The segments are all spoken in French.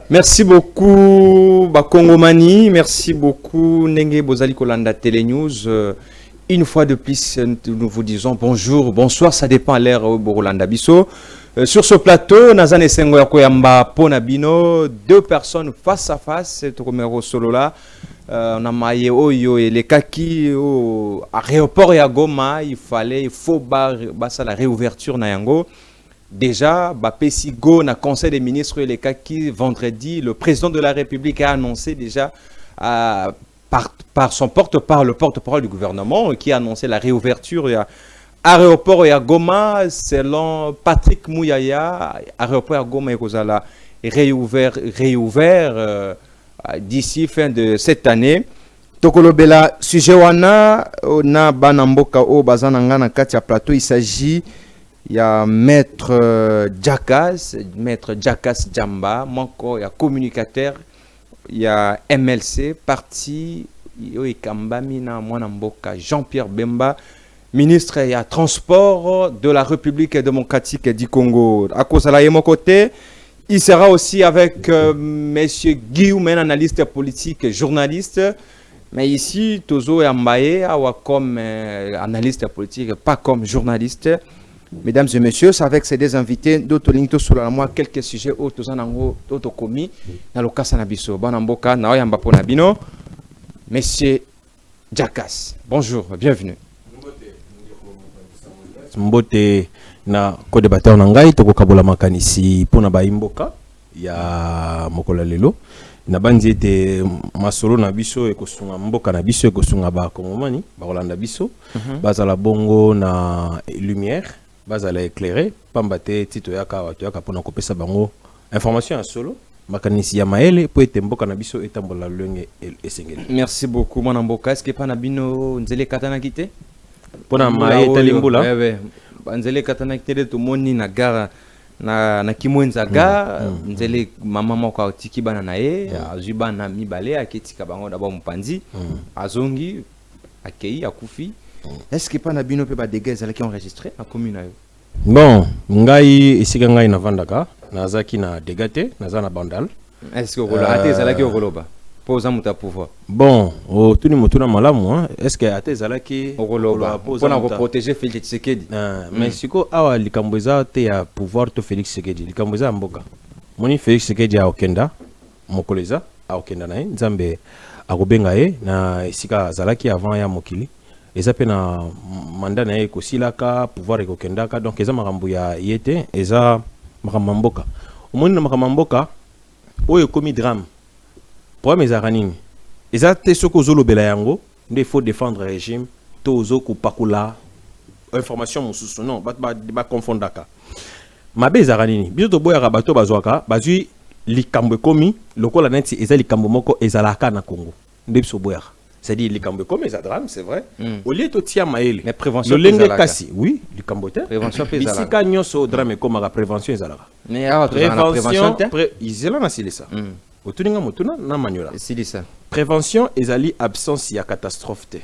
Merci beaucoup, Bakongomani. Merci beaucoup, Nenge Bozali Kolanda Télénews. Une fois de plus, nous vous disons bonjour, bonsoir, ça dépend à l'ère au Borolanda Bisso. Sur ce plateau, Nazan et Sengo Yakoyamba Ponabino, deux personnes face à face, c'est Romero Solola. On a maillé Oyo et les Kaki au aéroport et à Goma. Il faut la réouverture Nayango. Déjà, Bapesigo, na Conseil des ministres et les Kaki, vendredi, le président de la République a annoncé déjà par son porte-parole, le porte-parole du gouvernement, qui a annoncé la réouverture à aéroport et à Goma. Selon Patrick Mouyaya, aéroport et à Goma est réouvert d'ici fin de cette année. Tokolobela sujet wana na banamboka o bazananga na kati ya plateau, il s'agit ya maître Jakas Jamba, moko ya communicateur ya MLC parti yo ikambami na mwana mboka Jean-Pierre Bemba, ministre ya transport de la République démocratique du Congo. À cause de la côté, il sera aussi avec monsieur Guillaume, un analyste politique, journaliste. Mais ici, Tozo Yambaye, comme analyste politique, pas comme journaliste. Mesdames et messieurs, c'est avec ces deux invités, d'autres lignes sur la moi quelques sujets autres d'autres commis dans le cas Sanabiso. Banamboka, Naoyamba Ponabino. Monsieur Jakas, bonjour, bienvenue. Mbote na co-débatteur nangai toko kabola makanisi pona ba imboka ya mokola lelo na banzi ete masolo na biso ekosunga mboka na biso ekosunga ba kongomani ba kolanda biso bazala bongo na lumière bazala éclairé pambate tito yaka watu yaka pona kopesa bango information ya solo makanisi ya maele po ete mboka na biso etambola lenge esengeli. Merci beaucoup mwana mboka. Est-ce que pana bino nzele katana kite pona maye talimbula nzele katana kite to moni na gara na kimwenza ga nzele mama moko tiki bana na ye azwi bana mibale aketika bango d'abord mpanzi azongi akei akufi. Est-ce que pana bino pe ba dégâts qui ont enregistré na commune ayo? Bon, ngai isika ngai na vandaka nazaki na dégâté nazana bandal. Est-ce que rolo ate zalaki roloba posa muta pouvoir? Bon, tuni mutuna malamu hein. Est-ce que ate zalaki roloba posa na protéger Félix Tshisekedi? Mais siko awa likamboza te ya pouvoir to Félix Tshisekedi likamboza mboka moni Félix Tshisekedi a okenda mokoleza a okenda na nzambe akobenga ye na isika zalaki avant ya mokili eza pe na mandat na ye kosilaka pouvoir ekokendaka donc eza makambo ya yete eza makambo mboka omoni na makambo mboka oyo komi drame problème ezaka nini eza te soko ozolobela yango nde faut défendre régime to ozokopakula information mosusu non bakonfondaka mabe ezaka nini biso toboyaka bato bazwaka bazwi likambo ekomi lokola neti eza likambo moko ezalaka na Congo nde biso boyaka. C'est-à-dire les cambo comme les drame, c'est vrai. Au lieu de tia maël. Mais prévention. Le lengue kasi, oui, les cambote. Prévention pesa. Ici quand nyo so drame comme la prévention ezalaka. Mais ah, prévention. Izela na sili ça. Otuninga motuna na manyola. Sili ça. Prévention ezali absence ya catastrophe te.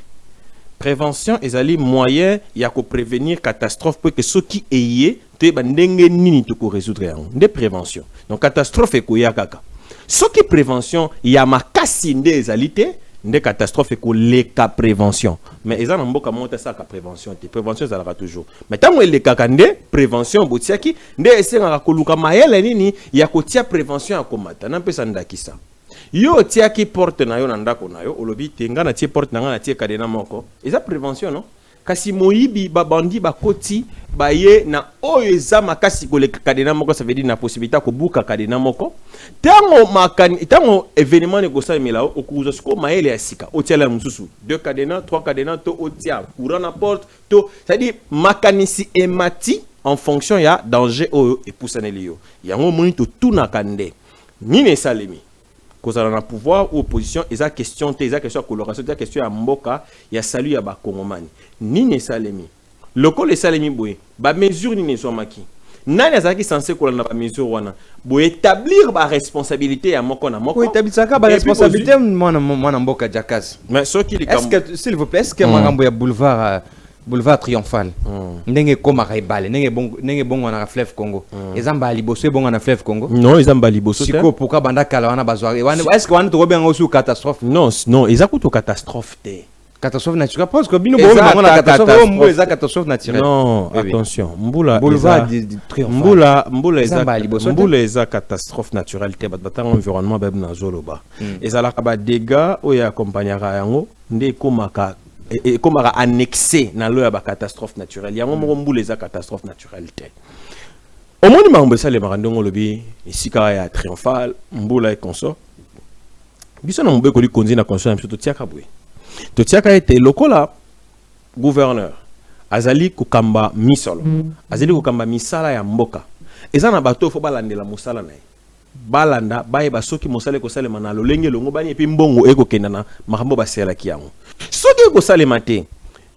Prévention ezali moyen ya ko prévenir catastrophe pour que ceux qui ayé te bandenge nini to ko résoudre yango. De prévention. Donc catastrophe ekoya kaka. Ce qui prévention ya makasi nde ezali te. Des catastrophes et les cas prévention. Mais ils ont beaucoup monté ça la prévention. Prévention ça va toujours. Mais tant que les cas prévention botiaki, des essais à koluka maele nini ya kotia prévention à combattre. N'a pas ça ndakisa. Yo tiaki porte na yo ndako na yo olobi tenga na tie porte na na tie kadena moko. Eza prévention non? Kasi moyibi ba bandi ba koti ba ye na oyo eza makasi ko le kadena moko, ça veut dire na possibilité ko buka kadena moko. Tango événement ne gosa melao okuza sko maele ya sika otiala mususu 2 cadenas 3 cadenas to otia courant na porte to, c'est-à-dire makanisi emati en fonction ya danger oyo epusaneli yo yango moni to tuna kande nini salemi kozala na pouvoir ou opposition eza question te eza question ya coloration eza question ya mboka ya salut ya ba kongomani nini salemi loko le salemi boye ba mesure nini somaki nani azaki censé kolanda ba mesure wana bo établir ba responsabilité ya moko na moko établir ça ba responsabilité mwana mboka Jakas. Mais ce qui est-ce que s'il vous plaît est-ce que makambo ya boulevard boulevard triomphal ndenge koma kaibale ndenge bongo na fleuve Congo ezamba liboso bongo na fleuve Congo non ezamba liboso siko pourquoi banda kala wana bazwa est-ce que wana to bien aussi catastrophe non ezakuto catastrophe te catastrophe naturelle parce que bino bongo na catastrophe mbo eza catastrophe naturelle non attention mbula boulevard mbula mbula eza catastrophe naturelle te batanga environnement beb na zoloba ezalaka ba dégâts oya accompagnera yango nde komaka et comme annexé dans le catastrophe naturelle il y a un moment où les catastrophes naturelles au moins il m'a ça les marandons lobby ici quand il y a triomphal mboula et consort biso na mbe ko li konzi na consort to tiaka bwe to tiaka était lokola gouverneur azali kokamba misolo azali kokamba misala ya mboka eza na bato fo balandela musala na balanda baye basoki mosale ko salema na lolenge longo bani epi mbongo eko kenda na makambo basela ki yango soki ko salema te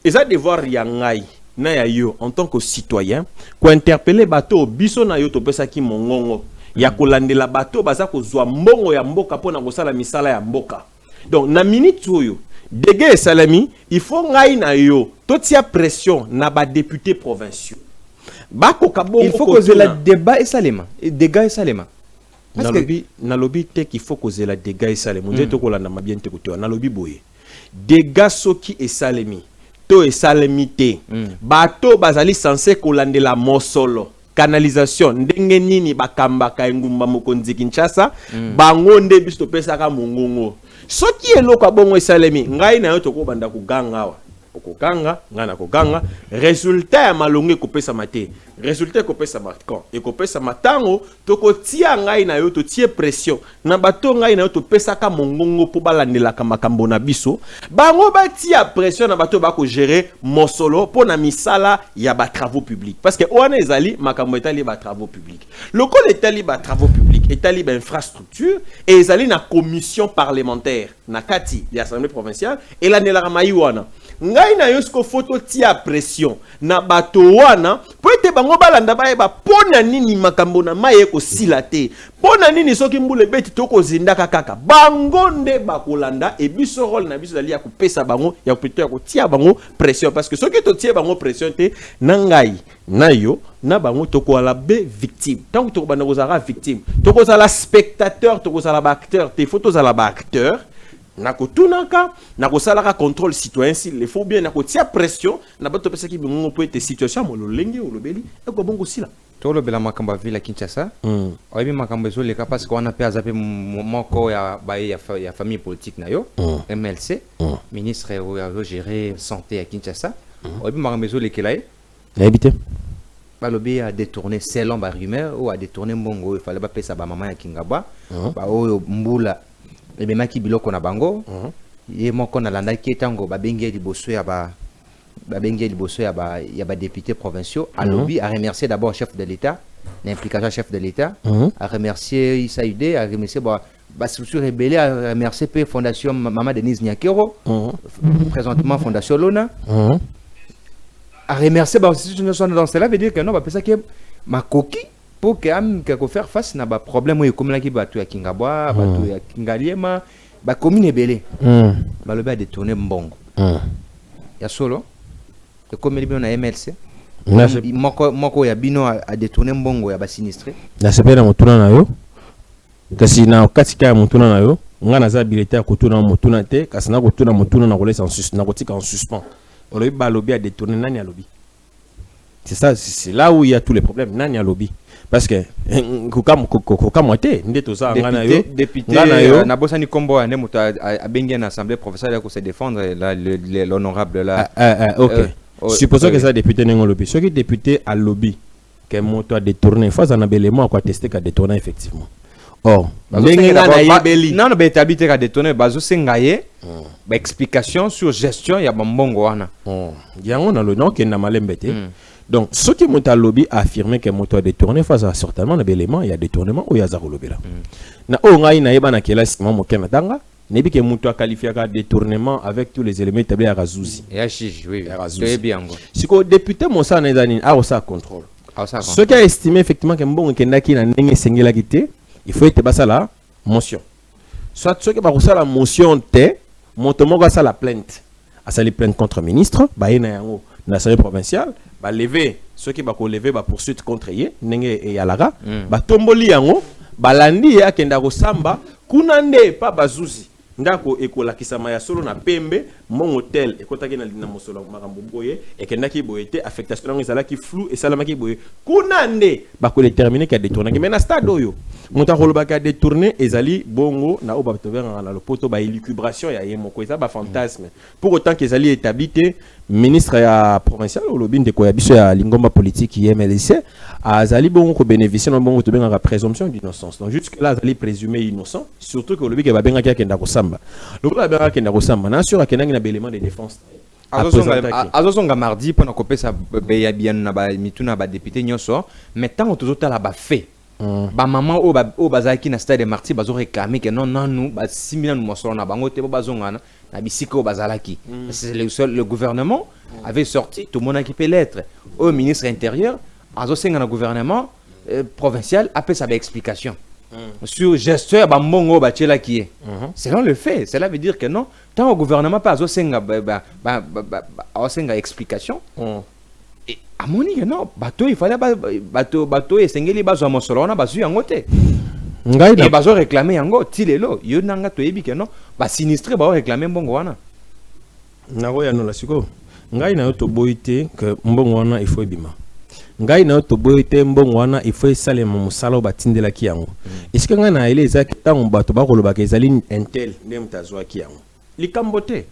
eza devoir ya ngai na ya yo en tant que citoyen ko interpeller bato biso na yo to pesa ki mongongo ya kolandela bato baza ko zwa mbongo ya mboka pona ko sala misala ya mboka donc na minute oyo dege salami il faut ngai na yo to tia pression na ba députés provinciaux bako kabongo il faut causer la débat et salema et dégâts et salema na lobby te qu'il faut causer la dégâts et salemi on to kolanda mabien te koto na lobby boye dégâts soki et salemi to et salemi te bato bazali censé kolandela mosolo canalisation ndenge nini bakamba ka ngumba mokonzi Kinshasa bango nde biso pesaka mongongo soki eloko bongo esalemi ngai na yo to ko banda kuganga wa okoganga ngana koganga résultat ya malonge kopesa mate résultat kopesa marquant et kopesa matango to ko tia ngai na yo to tie pression na bato ngai na yo to pesa ka mongongo po balandela ka makambo na biso bango ba tia pression na bato ba ko gérer mosolo po na misala ya ba travaux publics parce que wana ezali makambo etali ba travaux publics lokolo etali ba travaux publics etali ba infrastructure et ezali na commission parlementaire na kati ya assemblée provinciale et la nela mayi wana ngai na yo sko photo tia pression na bato wana po ete bango balanda baye ba pona nini makambo na maye ko silate pona nini soki mbule beti toko zindaka kaka bango nde bakolanda e biso rôle na biso dali ya kopesa bango ya plutôt ya kotia bango pression parce que soki to tie bango pression te na ngai na yo na bango toko ala be victime tant que toko bana kozala victime toko zala spectateur toko zala ba acteur te photos zala ba acteur nako tunaka nako salaka contrôle citoyen s'il le faut bien nako tia pression na bato pesa ki bingo po ete situation mo lolenge o lobeli e ko bongo sila to lobela makambo vile Kinshasa oyebi makambo zo leka parce qu'on a pe azape moko ya baye ya famille politique na yo MLC ministre o gérer santé à Kinshasa oyebi makambo zo lekela e habité balobi a détourner selon ba rumeur ou a détourner mbongo il fallait ba pesa ba maman ya Kingaba ba oyo mbula ebemaki biloko na bango ye moko na landa ki tango babengeli liboso ya ba députés provinciaux a lobby a remercier d'abord chef de l'État l'implication chef de l'État a remercier Issa Udé a remercier ba structure rebelle a remercier pe fondation Maman Denise Nyakero présentement fondation Lona a remercier ba institution dans cela veut dire que non ba pesa que makoki pour que quelque faire face na ba problème oyo comme la ki bato ya Kingabwa bato ya Kingaliema ba commune belé ba le ba détourner mbongo ya solo que comme bien na MLC moko ya bino a détourner mbongo ya ba sinistré na sepena mutuna na yo kasi na katika mutuna na yo ngana za bilete ya kutuna mutuna te kasi na kutuna mutuna na kolesa en suspens na kotika en suspens olobi ba lobby a détourner nani a lobby c'est ça c'est là où il y a tous les problèmes nani a lobby parce que kokamote ndeto za ngana yo député na bosani kombo ane muto a bengi na assemblée professionnelle ko se défendre l'honorable là OK supposons que ça député nengo lobby ce qui député à lobby que moto a détourné face à un élément quoi tester qu'a détourné effectivement or bengi na yebeli non be tabité qu'a détourné bazo sengaye ba explication sur gestion ya bambongo wana yango na le nom que na malembete. Donc, ce qui m'a lobby a affirmé que moto a détourné face à certainement l'élément, il y a détournement ou il y a zéro lobby là. Na o ngai na yeba na kela sima mo kena tanga, nebi ke moto a qualifié ka détournement avec tous les éléments établis à Razouzi. Et à Chiche, oui. Très bien. Si ko député mo sa na zani a sa contrôle. Ce qui a estimé effectivement que mbongo kenda ki na ndenge sengela kité, il faut être basa la motion. Soit ce qui ba ko la motion te, moto mo ka sa la plainte. A sa li plainte contre ministre, ba ina yango l'Assemblée provinciale, ba lever ceux qui ba ko lever ba poursuite contre ye ndenge e yalara, ba tomboli yango, ba landi ya kenda ko samba, kuna nde pa bazuzi. Ndako ekolakisa maya solo na pembe mon hôtel ekotaki na lina mosolo makambo boye ekendaki boyete affectation ngo ezalaki flou esalamaki boye kuna nde bako déterminer ka détourner mais na stade oyo moto akolobaka détourner ezali bongo na oba tobenga na lopoto ba élucubration ya yemoko eza ba fantasme pour autant que ezali établi te ministre ya provincial olobi ndeko ya biso ya lingomba politique MLC azali bongo ko bénéficier na bongo tobenga ka présomption d'innocence donc jusque là azali présumé innocent surtout que olobi ke ba benga kenda ko samba donc la benga kenda ko samba na sur akenda na éléments de défense azosonga mardi pour na kopesa beya bien na ba mituna ba député nyoso mais tant tozota la ba fait ba maman o bazaki na stade de Martyr bazo réclamer que non nous ba simina nous mosolo na bango te bazongana na bisiko bazalaki c'est le gouvernement avait sorti tout le monde qui peut l'être au ministre intérieur azosenga na gouvernement provincial après sa explication sur gesteur ba mbongo ba tchela qui est selon le fait cela veut dire que non tant au gouvernement pas azosenga azosenga explication et à mon avis non bateau il fallait bateau et sengeli bazo mosolo na bazu yango te ngai na bazo réclamer yango tilelo yo nanga to yebi que non ba sinistré ba réclamer mbongo wana nako ya no la siko ngai na to boité que mbongo wana il faut bima ngai na to boité mbongo wana il faut salema musala batindela ki yango est-ce que ngai na ele ezaki tango bato ba koloba ke ezali intel ne mutazwa ki yango likambote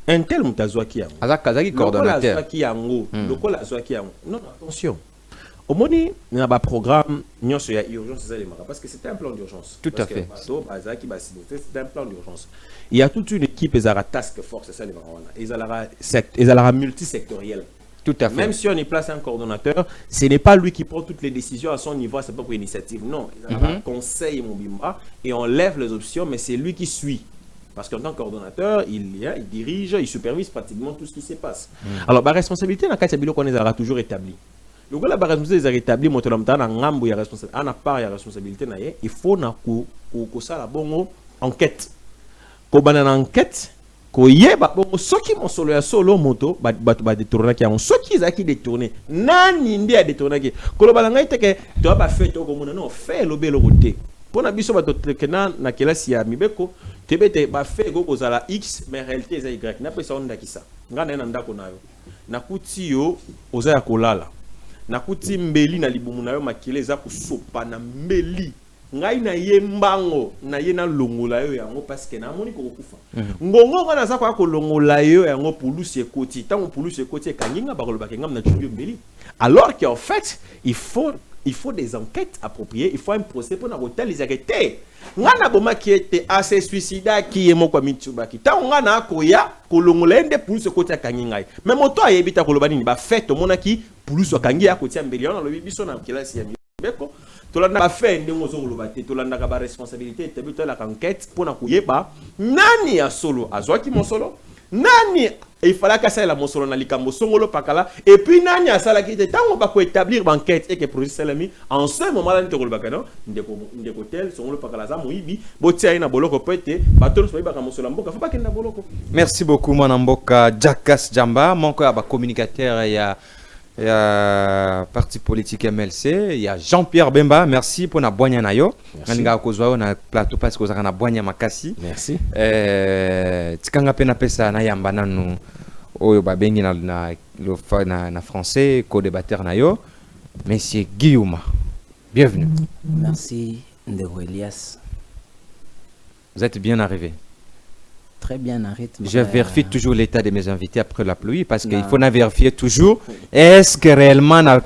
intel mutazwa ki yango azaki coordonnateur ki yango lokola azwa ki yango non attention au moni na ba programme nyonso ya urgence ezali maka parce que c'était un plan d'urgence tout à fait c'était un plan d'urgence il y a toute une équipe ezara task force ça les wana ezala multisectoriel. Tout à fait. Même si on y place un coordonnateur, ce n'est pas lui qui prend toutes les décisions à son niveau, à sa propre initiative. Non, il a un conseil Mobimba et on lève les options, mais c'est lui qui suit. Parce qu'en tant que coordonnateur, il dirige, il supervise pratiquement tout ce qui se passe. Alors, la responsabilité dans le cas de qu'on est toujours établie. Le gars, la responsabilité est établie, il y a responsabilité, il faut que ça la bonne enquête. Quand on a une enquête, koyeba bongo soki mosolo ya solo moto bato ba détourner ki yango soki ezaki détourner nani ndi a détourner ki koloba la ngai teke to ba fait to komona non fait lobelo côté pona biso bato tekena na kelasi ya mibeko tebete ba fait go kozala x mais réalité eza y na pesa onda kisa ngana na ndako nayo nakuti yo oza ya kolala nakuti mbeli na libumu nayo makile eza kusopa na mbeli ngai na yembango na yena longola yo yango parce que na moni ko kufa ngongo ngana za kwa ko longola yo yango pulusi ekoti tango pulusi ekoti kanginga ba kolobaka ngam na tshubio mbeli alors qu'en fait il faut des enquêtes appropriées, il faut un procès pour n'avoir les arrêter. Ngana boma qui était assez suicida qui est mon kwa mitubaki. Ta ngana koya kolongolende pour ce côté kangingai. Mais moto ayebita kolobani ba fait mona ki pour so kangi ya kotia mbeli on le biso na kelasi ya mibeko. Tolanda ba fait ndenge zo kolobate tolanda ka ba responsabilité tebito la enquête pour na koyeba nani ya solo azwaki mon solo nani il fallait que ça la mosolo na likambo songolo pakala et puis nani asala ki tango ba ko établir enquête et que projet salami en ce moment là ndeko bakano ndeko tel songolo pakala za moyibi botia ina boloko pete bato so ba ka mosolo mboka fa ba kenda boloko. Merci beaucoup mwana mboka Jackas Jamba mon ko ba communicateur ya parti politique MLC, il y a Jean-Pierre Bemba, merci pour na boanya na yo. Nga kozwa na plateau parce que ozaka na boanya makasi. Merci. Tikanga pena pesa na yamba nanu oyo ba bengi na français co-débatteur na yo. Monsieur Guillaume. Bienvenue. Merci Ndeko Elias. Vous êtes bien arrivé. Très bien en rythme. Je vérifie toujours l'état de mes invités après la pluie parce qu'il faut vérifier toujours est-ce que réellement na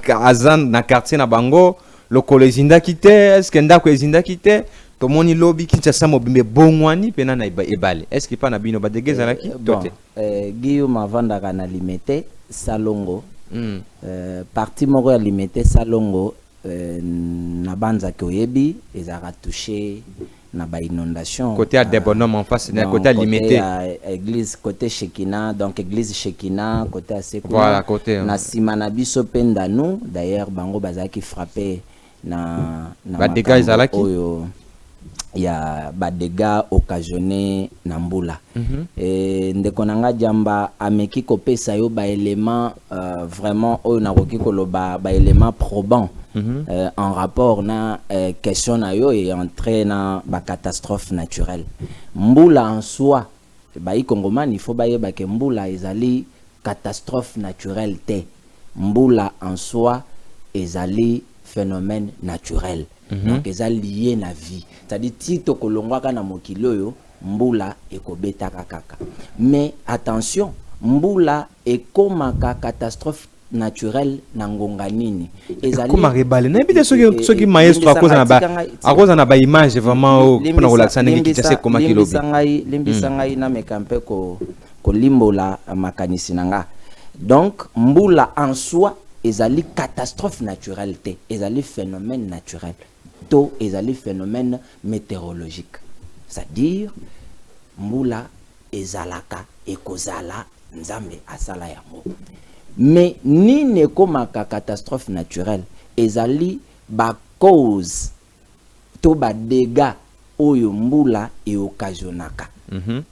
quartier na bango le colézinda quitté est-ce que ndako ezinda quitté to moni lobby kinchasa mobimbe bongwani pena na ebale est-ce que pas na bino badegeza laki tote Guillaume avandaka na limité Salongo parti moko ya limité Salongo na banza ke oyebi ezaka touché na ba inondation côté à des bonhommes en face côté à limité église côté Shekina donc église Shekina côté à Sekuna voilà côté na simana biso penda nous d'ailleurs bango bazaki frappé na ba dégâts ezalaki oyo il y a des dégâts occasionnés na mbula. Et ndeko nanga jamba ameki kopesa yo ba élément vraiment o na koki koloba ba élément probant en rapport na question na yo et entré na ba catastrophe naturelle. Mbula en soi ba i Kongomani il faut ba yeba ke mbula ezali catastrophe naturelle te. Mbula en soi ezali phénomène naturel. Donc eza lié na vie. C'est-à-dire tito kolongwaka na mokili oyo mbula ekobetaka kaka. Mais attention, mbula ekomaka catastrophe naturelle na ngonga nini. Ezali koma rebale na bide soki maestro akoza na ba image vraiment pona kolakisa ndenge kitase koma kilobi. Limbisa ngai na mekampe ko limbola makanisi nanga. Donc mbula en soi ezali catastrophe naturelle te, ezali phénomène naturel. To ezali phénomène météorologique. C'est-à-dire mbula ezalaka ekozala nzambe asala yango. Mais ni ne komaka catastrophe naturelle ezali ba cause to ba dégâts oyo mbula e occasionnaka.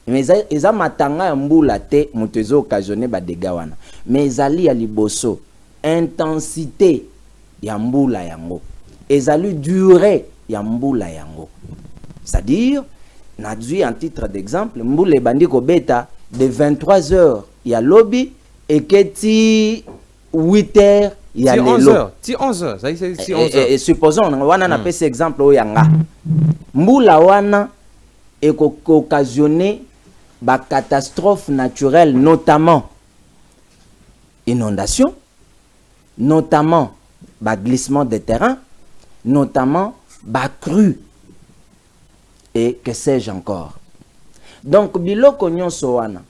Mais eza matanga ya mbula te moto ezo occasionner ba dégâts wana. Mais ezali ya liboso intensité ya mbula yango. Ezali durée ya mbula yango. C'est-à-dire, na dû en titre d'exemple, mbula bandi ko beta de 23 heures ya lobby et que ti 8 heures ya lelo. Ti 11 heures, ça c'est 11 heures. Et supposons wana na pese exemple o yanga. Mbula wana e ko occasionner ba catastrophe naturelle, notamment inondation, notamment ba glissement de terrain, notamment ba crue et que sais-je encore. Donc biloko nyonso wana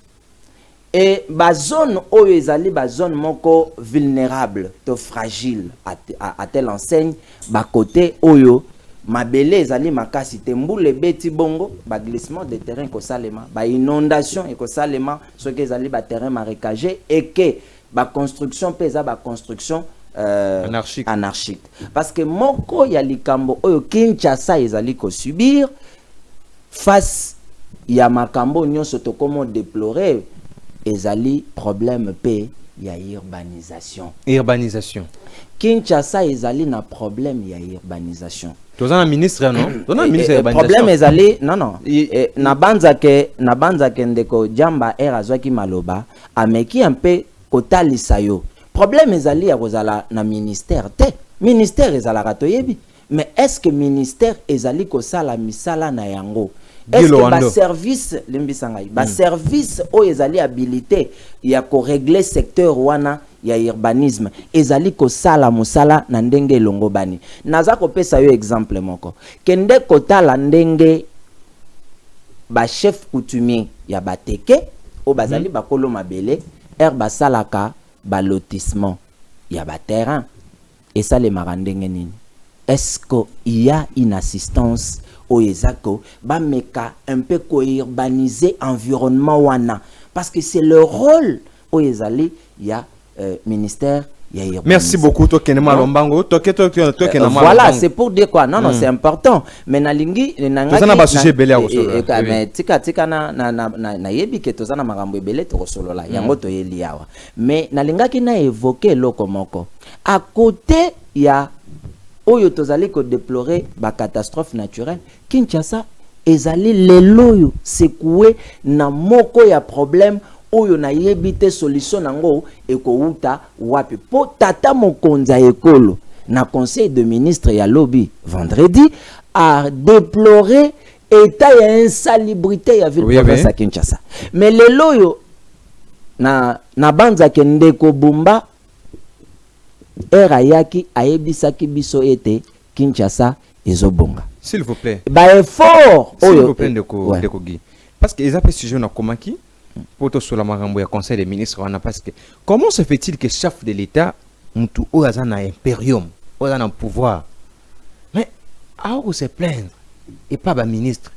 et ba zone oyo ezali ba zone moko vulnérable to fragile à telle enseigne ba côté oyo mabele ezali makasi te mbule beti bongo ba glissement de terrain ko salema ba inondation et ko salema ce que ezali ba terrain marécagé et que ba construction pesa ba construction anarchique. Parce que moko ya likambo oyo Kinshasa ezali ko subir face ya makambo nyonso to comment déplorer ezali problème pe ya urbanisation. Kinshasa ezali na problème ya urbanisation. Tozana ministre non? Tozana ministre urbanisation. Problème ezali non. Na banza ke ndeko jamba azwaki maloba ameki un peu kotalisa yo. Problème ezali ya kozala na ministère te. Ministère ezala katoyebi. Mais est-ce que ministère ezali kosala misala na yango? Est-ce que ba service limbisangai ba service o ezali habilité ya ko régler secteur wana ya urbanisme ezali kosala musala na ndenge longo bani. Naza kopesa yo exemple moko. Kende kotala ndenge ba chef coutumier ya bateke o bazali bakolo mabele basalaka ba lotissement ya ba terrain et ça les marandenge nini. Est-ce qu'il y a une assistance au Ezako ba meka un peu co-urbaniser environnement wana parce que c'est le rôle au Ezali il y a ministère il y a urbanisme. Merci beaucoup Tokenema Lombango voilà c'est pour dire quoi non c'est important mais nalingi tozana ba sujet belé à solo mais tika na yebi ke tozana makambo belé to solo la yango to yeli awa mais nalingaki na évoquer loko moko à côté il y a oyo tozali ko déplorer ba catastrophe naturelle Kinshasa ezali leloyo secoué na moko ya problème oyo na yebite solution nango ekouta wapi po tata mokonza ekolo na conseil de ministre ya lobby vendredi a déploré état ya insalubrité ya ville province à Kinshasa mais leloyo na banza kendeko bumba Erayaki ayebisaki biso ete Kinshasa ezobonga. S'il vous plaît. Ba effort. S'il vous plaît ndeko Guy. Parce que les appels sujet na komaki pour tout sur la marambo ya conseil des ministres on a parce que comment se fait-il que chef de l'état mutu oazana imperium, oazana pouvoir. Mais à où se plaindre et pas ba ministre.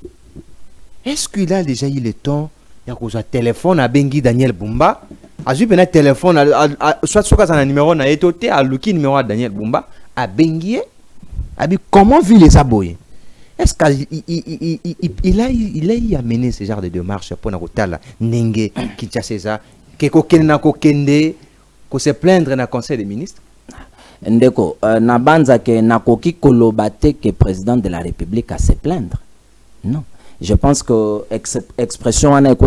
Est-ce qu'il a déjà eu le temps ya ko téléphone à Bengi Daniel Bumba? Azui pena téléphone soit soka un numéro na etoté à luki numéro à Daniel Bumba à Bengi abi comment vit les aboyés. est-ce qu'il a mené ce genre de démarche pour Nakotala, Nenge, Kinshasa, Kende, ko se plaindre dans le Conseil des ministres? Ndeko, Nabanza ke Nakoki Kolobate que président de la République à se plaindre. Non. Je pense que l'expression est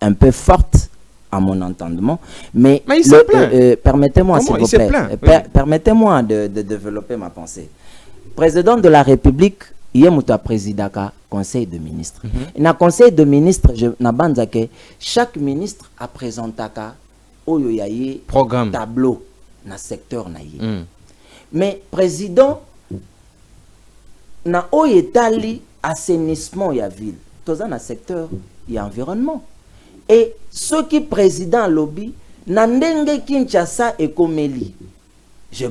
un peu forte à mon entendement. Mais permettez-moi, s'il vous plaît, permettez-moi de développer ma pensée. Président de la République, il y a président du Conseil de ministres. Dans le Conseil de ministres, chaque ministre a présenté un programme tableau dans le secteur. Mais président, na oyetali assainissement ya ville, tout dans le secteur et environnement. Et ce qui président lobby, na ndenge Kinshasa et Komeli. Je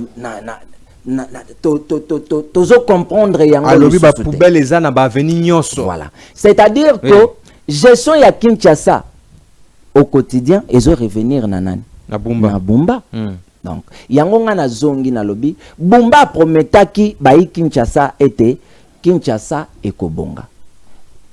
tozo comprendre yango lobby ba poubelle eza na ba veni nyonso. Voilà. C'est-à-dire que gestion ya Kinshasa au quotidien ezo revenir na nani? Na Bumba. Donc, yango nga na zongi na lobby, Bumba prometaki bayi Kinshasa était Kinshasa et Kobonga.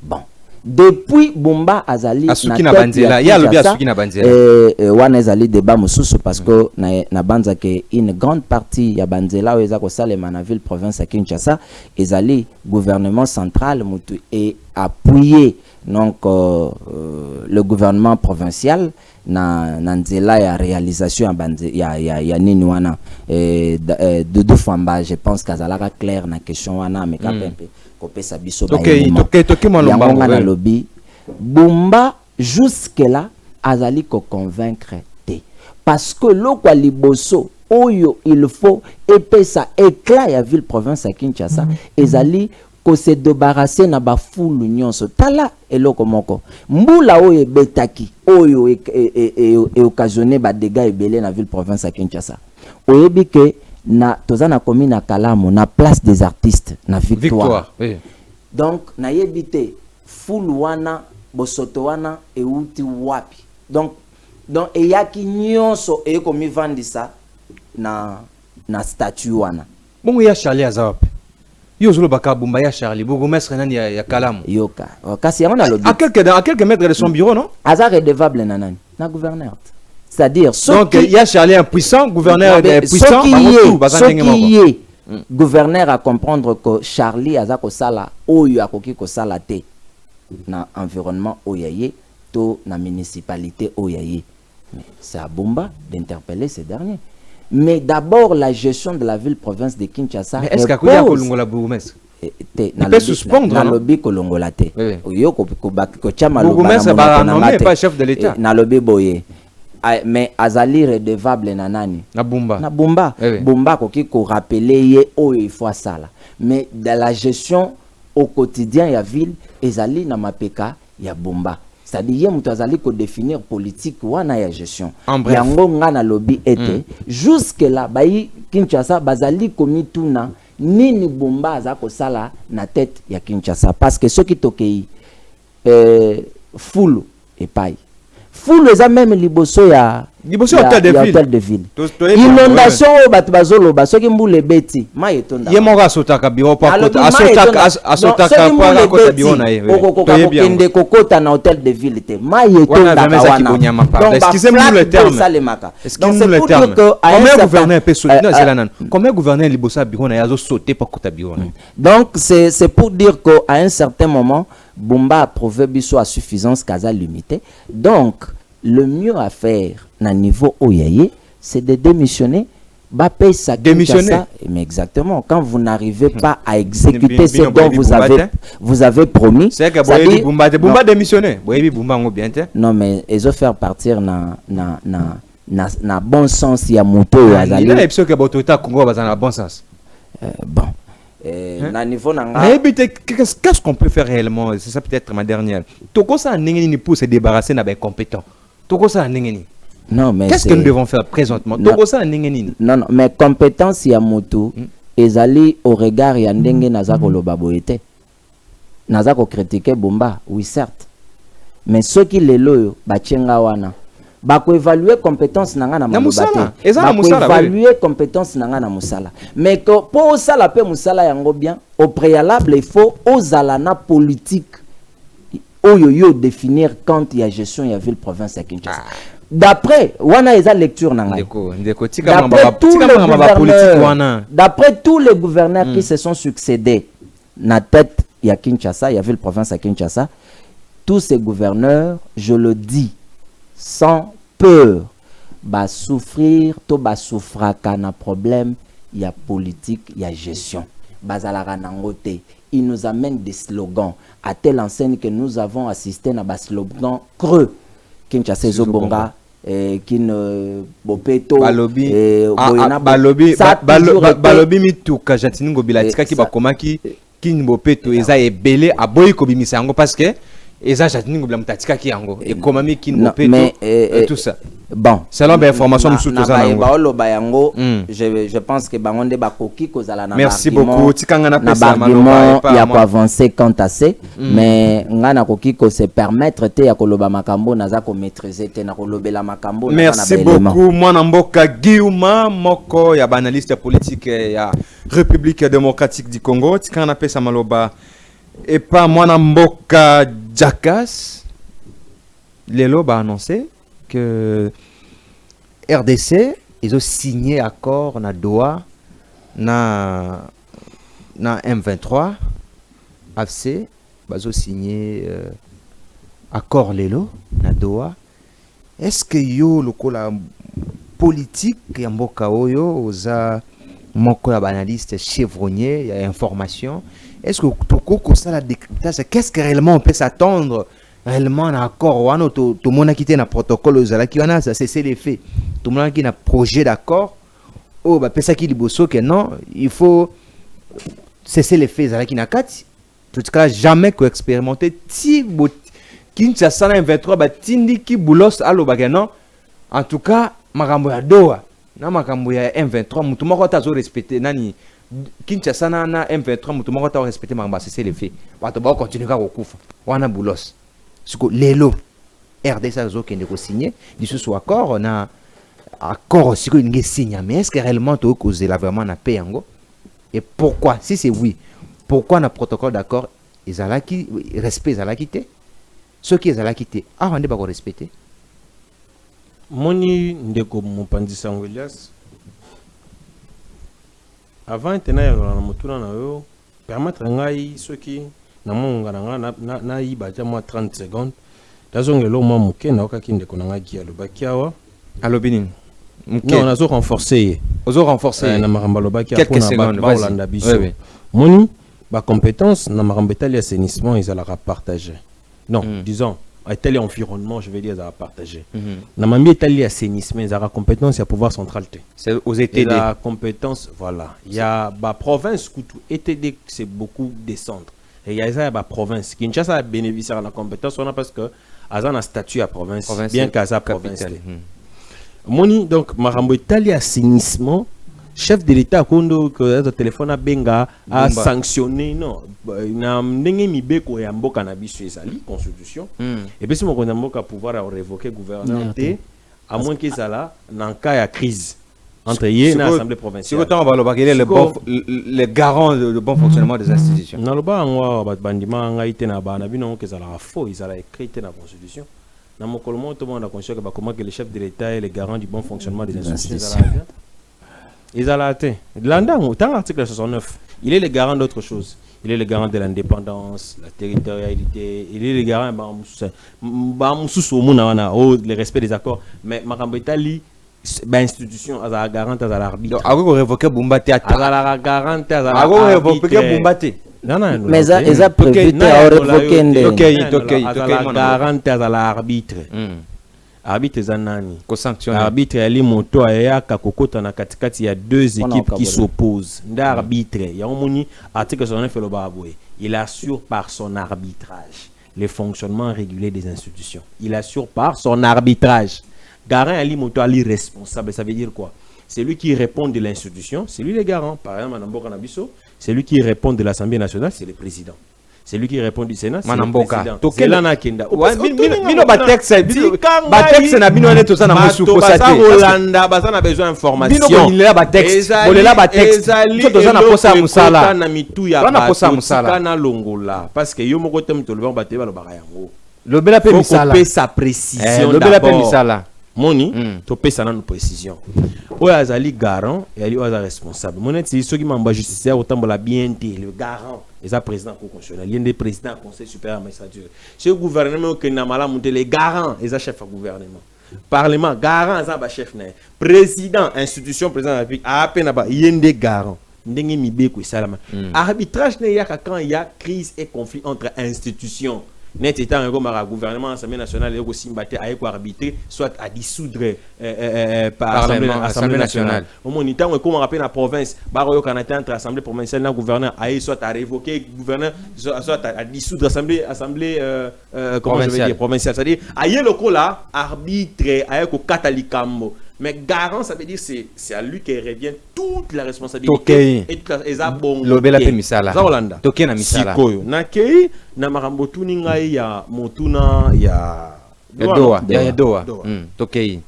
Bon. Depuis Bumba azali Asuki na banzela, ya lobby Asuki na banzela. Wana azali débat mususu parce que na banza ke une grande partie ya banzela oza ko salema na ville province ya Kinshasa ezali gouvernement central mutu et appuyé donc le gouvernement provincial na nzela ya réalisation ya nini wana de Famba. Je pense qu'azalaka clair na question wana mais quand même kopesa biso ba yango na lobby Bumba jusque là azali ko convaincre te parce que lokwa liboso oyo il faut epesa éclat ya ville province ya Kinshasa ezali ko se débarrasser na ba fulu nyonso tala eloko moko mbula oyo betaki oyo e occasionné ba dégâts ebele na ville province ya Kinshasa oyebi ke na tozana commune na Kalamu na place des artistes na Victoire. Oui. Donc na yebite fulu wana bosoto wana euti wapi donc eyaki nyonso ekomi vandisa na statue wana bongo ya Charlie Azap yo zolo baka Bumba ya Charlie bourgmestre nani ya Kalamu yoka kasi yango na lobby à quelques mètres de son bureau non azar redevable na nani na gouverneur. C'est-à-dire donc il y a Charlie impuissant, gouverneur impuissant, gouverneur à comprendre que Charlie a ko sala oyo akoki ko sala te na environnement oyaye to na municipalité oyaye. Mais c'est à Bumba d'interpeller ces derniers. Mais d'abord la gestion de la ville province de Kinshasa. Mais est-ce qu'il y a Kolongola bourgmestre? Il peut suspendre na lobby Kolongola te. Yo ko chama bourgmestre pas chef de l'état. Na lobby boye. Mais azali redevable na nani na Bumba Bumba koki ko rappeler ye o il faut ça là mais dans la gestion au quotidien ya ville ezali na mapeka ya Bumba c'est-à-dire mutu azali ko définir politique wana ya gestion yango nga na lobby était jusque là bayi Kinshasa bazali komituna nini Bumba aza ko sala na tête ya Kinshasa parce que ceux qui tokei fulu et paille fou les a même liboso ya hôtel de ville inondation o batu bazolo ba soki mbule beti ma etonda ye moko asotaka biro pa asotaka pa kota biro na ye kende kokota na hôtel de ville te ma etonda wana excusez-moi le terme excusez-moi le terme combien gouverneur peut sauter non c'est là non combien gouverneur liboso biro na yazo sauter pa kota biro na donc c'est pour dire que à un certain moment Bumba a prouvé biso à suffisance casa limité. Donc, le mieux à faire na niveau oyaye, c'est de démissionner. Bape sa démissionner. Mais exactement, quand vous n'arrivez pas à exécuter ce dont vous avez promis. C'est que Bumba démissionner. Bumba bien. Non mais ils ont fait partir na bon sens ya moto azali. Il y a episode que l'autorité Congo va dans bon sens. Bon. Qu'est-ce qu'on peut faire réellement? C'est ça peut-être ma dernière. Toko ça n'engeni pour se débarrasser d'un compétent. Toko ça n'engeni. Non mais qu'est-ce que nous devons faire présentement? Toko ça n'engeni. Non mais compétence ya moto ezali au regard ya ndenge nazako lobaboete. Nazako critiquer Bumba, oui certes. Mais ceux qui les loyo bachenga wana bako évaluer compétence nanga na musala. maloba te bako évaluer compétence nanga na musala mais que pour osala pe musala yango bien au préalable il faut ozala na politique oyo définir quand il y a gestion il y a ville province à Kinshasa d'après wana eza lecture nanga d'après tous les gouverneurs qui se sont succédés na tête il y a Kinshasa il y a ville province à Kinshasa tous ces gouverneurs je le dis sans peur, bah souffrir, to bah souffraka na problème, il y a politique, il y a gestion. Bazalara nangote, il nous amène des slogans à telle enseigne que nous avons assisté à des slogans creux. Kinshasa Zobonga, kin Bopeto, Balobi, Balobi mituka jatiningo bilatika ki bakomaki kin Bopeto eza ebele aboyi ko bimisa yango parce que eza jatiningo bilamtatika ki yango ekomami kin Bopeto tout ça. Bon, selon les informations nous tout ça je pense que bangonde bakoki kozala na merci beaucoup tikanga na pesa maloba il y a pas avancer quant à ça mais ngana koki ko se permettre te ya koloba makambo naza ko maîtriser te na kolobela makambo na merci beaucoup mwana mboka Guillaume moko ya analyste politique ya République démocratique du Congo tikanga na pesa maloba et pas mwana mboka Jackas lelo ba annoncé que RDC ils ont signé accord na Doha na M23 AFC ils ont signé accord lelo na Doha. Est-ce que yo lokola politique ya mboka oyo oza moko ya analyste chevronnier ya information est-ce que toko ça la décryptage qu'est-ce que réellement on peut s'attendre réellement un accord ou tout le monde a quitté un protocole aux ala qui en a ça c'est les faits tout le monde a quitté un projet d'accord oh bah pensa qui dit bosso que non il faut cesser les faits ala qui n'a qu'à tout cas jamais que expérimenter ti Kinshasa na 23 ba tindi ki boulos alo ba non en tout cas makambo ya Doha na makambo ya M23 mutu moko tazo respecter nani Kinshasa na M23 mutu moko tazo respecter makambo cesser les faits bato ba continuer ka kokufa wana boulos siko lelo RDC zo kende ko signer lisusu accord on a accord siko nge signer mais est-ce que réellement to causer la vraiment na paix yango et pourquoi si c'est oui pourquoi na protocole d'accord ezalaki respect ezalaki te ceux qui ezalaki te on ne pas respecter moni ndeko mopanzi sango Elias avant tena ya na mutuna na yo permettre ngai ceux qui na monga na yiba ja moi 30 secondes dazongelo moi muke na okaki ndeko na ngai ya lobaki awa alobini muke non nazo renforcer na maramba lobaki quelques secondes ba Olanda biso moni ba compétence na maramba tali assainissement ils allaient partager non disons à tel environnement je vais dire à partager na mamie tali assainissement ils allaient compétence à pouvoir centralité c'est aux ETD la compétence voilà il y a ba province Kutu ETD c'est beaucoup descendre. Et il y a une province. Kinshasa a bénéficié de la compétence parce que Azan a statut à province, bien qu'Aza province. Moni, donc, Marambo Italie assainissement, chef de l'État, quand le téléphone a Benga, a sanctionné, non, n'a n'engé mi beko et ambo cannabis sur les constitution. Et puis, si mon condamné a pouvoir révoquer le gouvernement, à moins qu'il soit là, dans cas de crise. Entre hier l'Assemblée provinciale. Si autant on va le garant de bon fonctionnement des institutions. Dans le bas, on va bandiment en Haïti na ba na bino que ça la faux, ils allaient écrire dans la constitution. Dans mon collement tout le monde a conscience que comment que le chef de l'État est le garant du bon fonctionnement des institutions. Ils allaient atteindre. L'andang, dans l'article 69, il est le garant d'autre chose. Il est le garant de l'indépendance, la territorialité, il est le garant le respect des accords. Mais Makambo Italie institution à garante à l'arbitre. Donc, avant de révoquer Bumbate, à la garante à l'arbitre. Avant de révoquer Bumbate. Non, non, mais ils ont prévu de révoquer. Ok, la garante à l'arbitre. Arbitre Zanani. Arbitre Ali Moto Aya Kakokota na katikati, il y a deux équipes qui s'opposent. L'arbitre, il y a un article sur le Baboué. Il assure par son arbitrage le fonctionnement régulier des institutions. Il assure par son arbitrage. Garant Ali Moto Ali responsable, ça veut dire quoi? C'est lui qui répond de l'institution, c'est lui le garant. Par exemple, Nambo Kanabiso, c'est lui qui répond de l'Assemblée nationale, c'est le président. c'est lui qui répond du Sénat, c'est le Manamboka. président. C'est là na kenda. Ouais, mino ba texte na bino ne to ça na musu ko ça sate. Rolanda, ça na besoin d'information. Bino bolinela ba texte, bolela ba texte. To to ça na posa musala. Na mitu ya na posa musala. Kana longola parce que yo moko tem to le ba te ba lo ba yango. Lobela pe misala. Faut sa précision lobela pe d'abord. misala. Moni, to pesa na précision. Oya azali garant et ali oya responsable. Monet c'est ceux qui m'amba justicier autant la bien le garant. Les président constitutionnel, il y a des présidents conseil supérieur de magistrature. Ce gouvernement qui n'a mal monté les garants, les chefs de gouvernement. Parlement, garant, les chef président, institution, président de la République, à peine il y a des garants. Arbitrage, il y a quand il y a crise et conflit entre institutions. Net étant un gouvernement, l'Assemblée nationale, il y a aussi arbitrer, soit à dissoudre par l'Assemblée nationale. Au moment où on rappelle la province, il y a entre l'Assemblée provinciale et le gouverneur, soit à révoquer le gouverneur, soit à dissoudre l'Assemblée provinciale. C'est-à-dire, il y a le coup là, arbitre, il y a le catalikambo. Mais garant, ça veut dire c'est à lui qui revient toute la responsabilité et toute la bonne. Lobela pe misala. Zaolanda. Toke na misala. Sikoyo. Nakei na marambo tuni ngai ya motuna ya doa. Toke.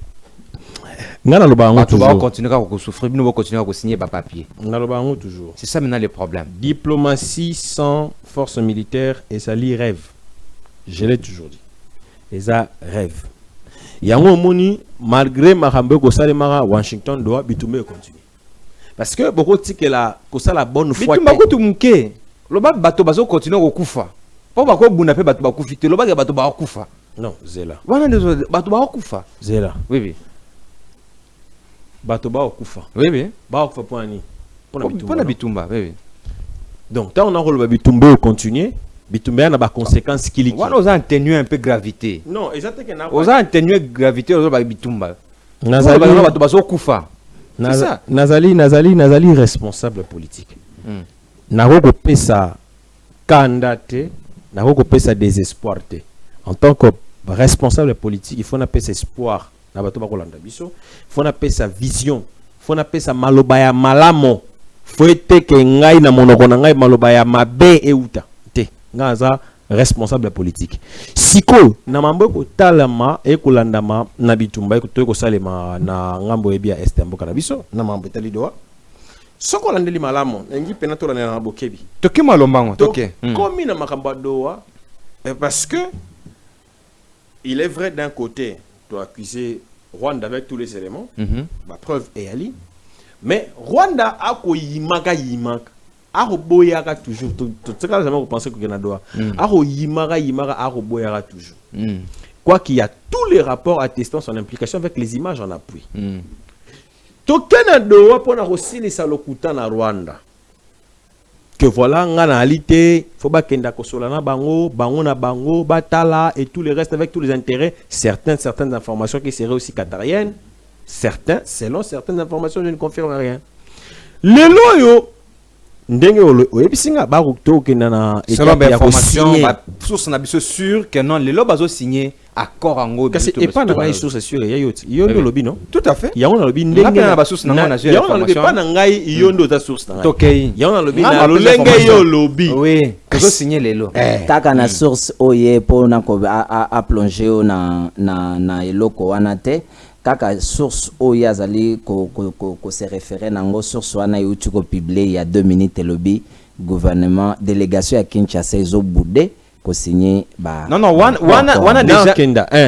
Ngana loba ngo toujours. On va continuer à souffrir, nous va continuer à signer ba papier. Ngana loba ngo toujours. C'est ça maintenant le problème. Diplomatie sans force militaire et ça li rêve. Je l'ai toujours dit. Et ça rêve. Yango moni malgré marambo ko salemara Washington doit bitumbe continuer. Parce que beaucoup dit que la bonne foi. Bitumba ko tumke. Loba bato bazo continuer ko kufa. Po ba ko buna pe bato ba kufite loba ke bato ba kufa. Non, zela. Wana ndezo bato ba kufa. Zela. Oui. Bato ba kufa. Oui. Ba kufa pour ani. Pour na bitumba, oui. Donc tant on a rôle bitumbe continuer. Bitumba na ba conséquences qui liquide. Wana oza atténuer un peu gravité. Non, exactement que na. Oza atténuer gravité oza ba bitumba. Nazali bato bazo kufa. C'est ça. Nazali responsable politique. Nako ko pesa candidat, nako ko pesa désespoir te. En tant que responsable politique, il faut na pesa espoir na bato ba kolanda biso. Il faut na pesa vision, il faut na pesa maloba ya malamo. Faut ete ke ngai na monoko na ngai maloba ya mabe euta. Ngaza responsable politique. Siko na mambo ko talama e kulandama na bitumba ko to ko salema na ngambo ebia estembo kana biso na mambo tali doa. Soko landeli malamo ngi pena to na bokebi. Toke malombango toke. Comme na makamba doa parce que il est vrai d'un côté tu accuser Rwanda avec tous les éléments. La preuve est ali. Mais Rwanda a ko yimaka. Boyaka toujours tout ce que vous pensez que Canada yimara boyaka toujours quoi qu'il y a tous les rapports attestant son implication avec les images en appui to Canada pour na aussi les salokuta na Rwanda que voilà nganaalité faut ba kenda kosola na bango na bango batala et tout le reste avec tous les intérêts certaines informations qui seraient aussi qatariennes selon certaines informations je ne confirme rien le loyo ndenge oyebisinga ba ko kenda na étape ya information source na biso sûr que non les lois bazo signer accord ango parce que et pas na source sûr ya yoti yondo lobi non tout à fait ya on lobi ndenge na ba source na ngona sur information pas na ngai yondo ta source na tokei ya on lobi na lolenge yo lobi oui bazo signer les lois taka na source oye po na ko a plonger na eloko wana te kaka source oyo azali ko se référer nango source wana yuti ko publier il y a 2 minutes lobby gouvernement délégation ya Kinshasa ezo boudé ko signer ba non wana déjà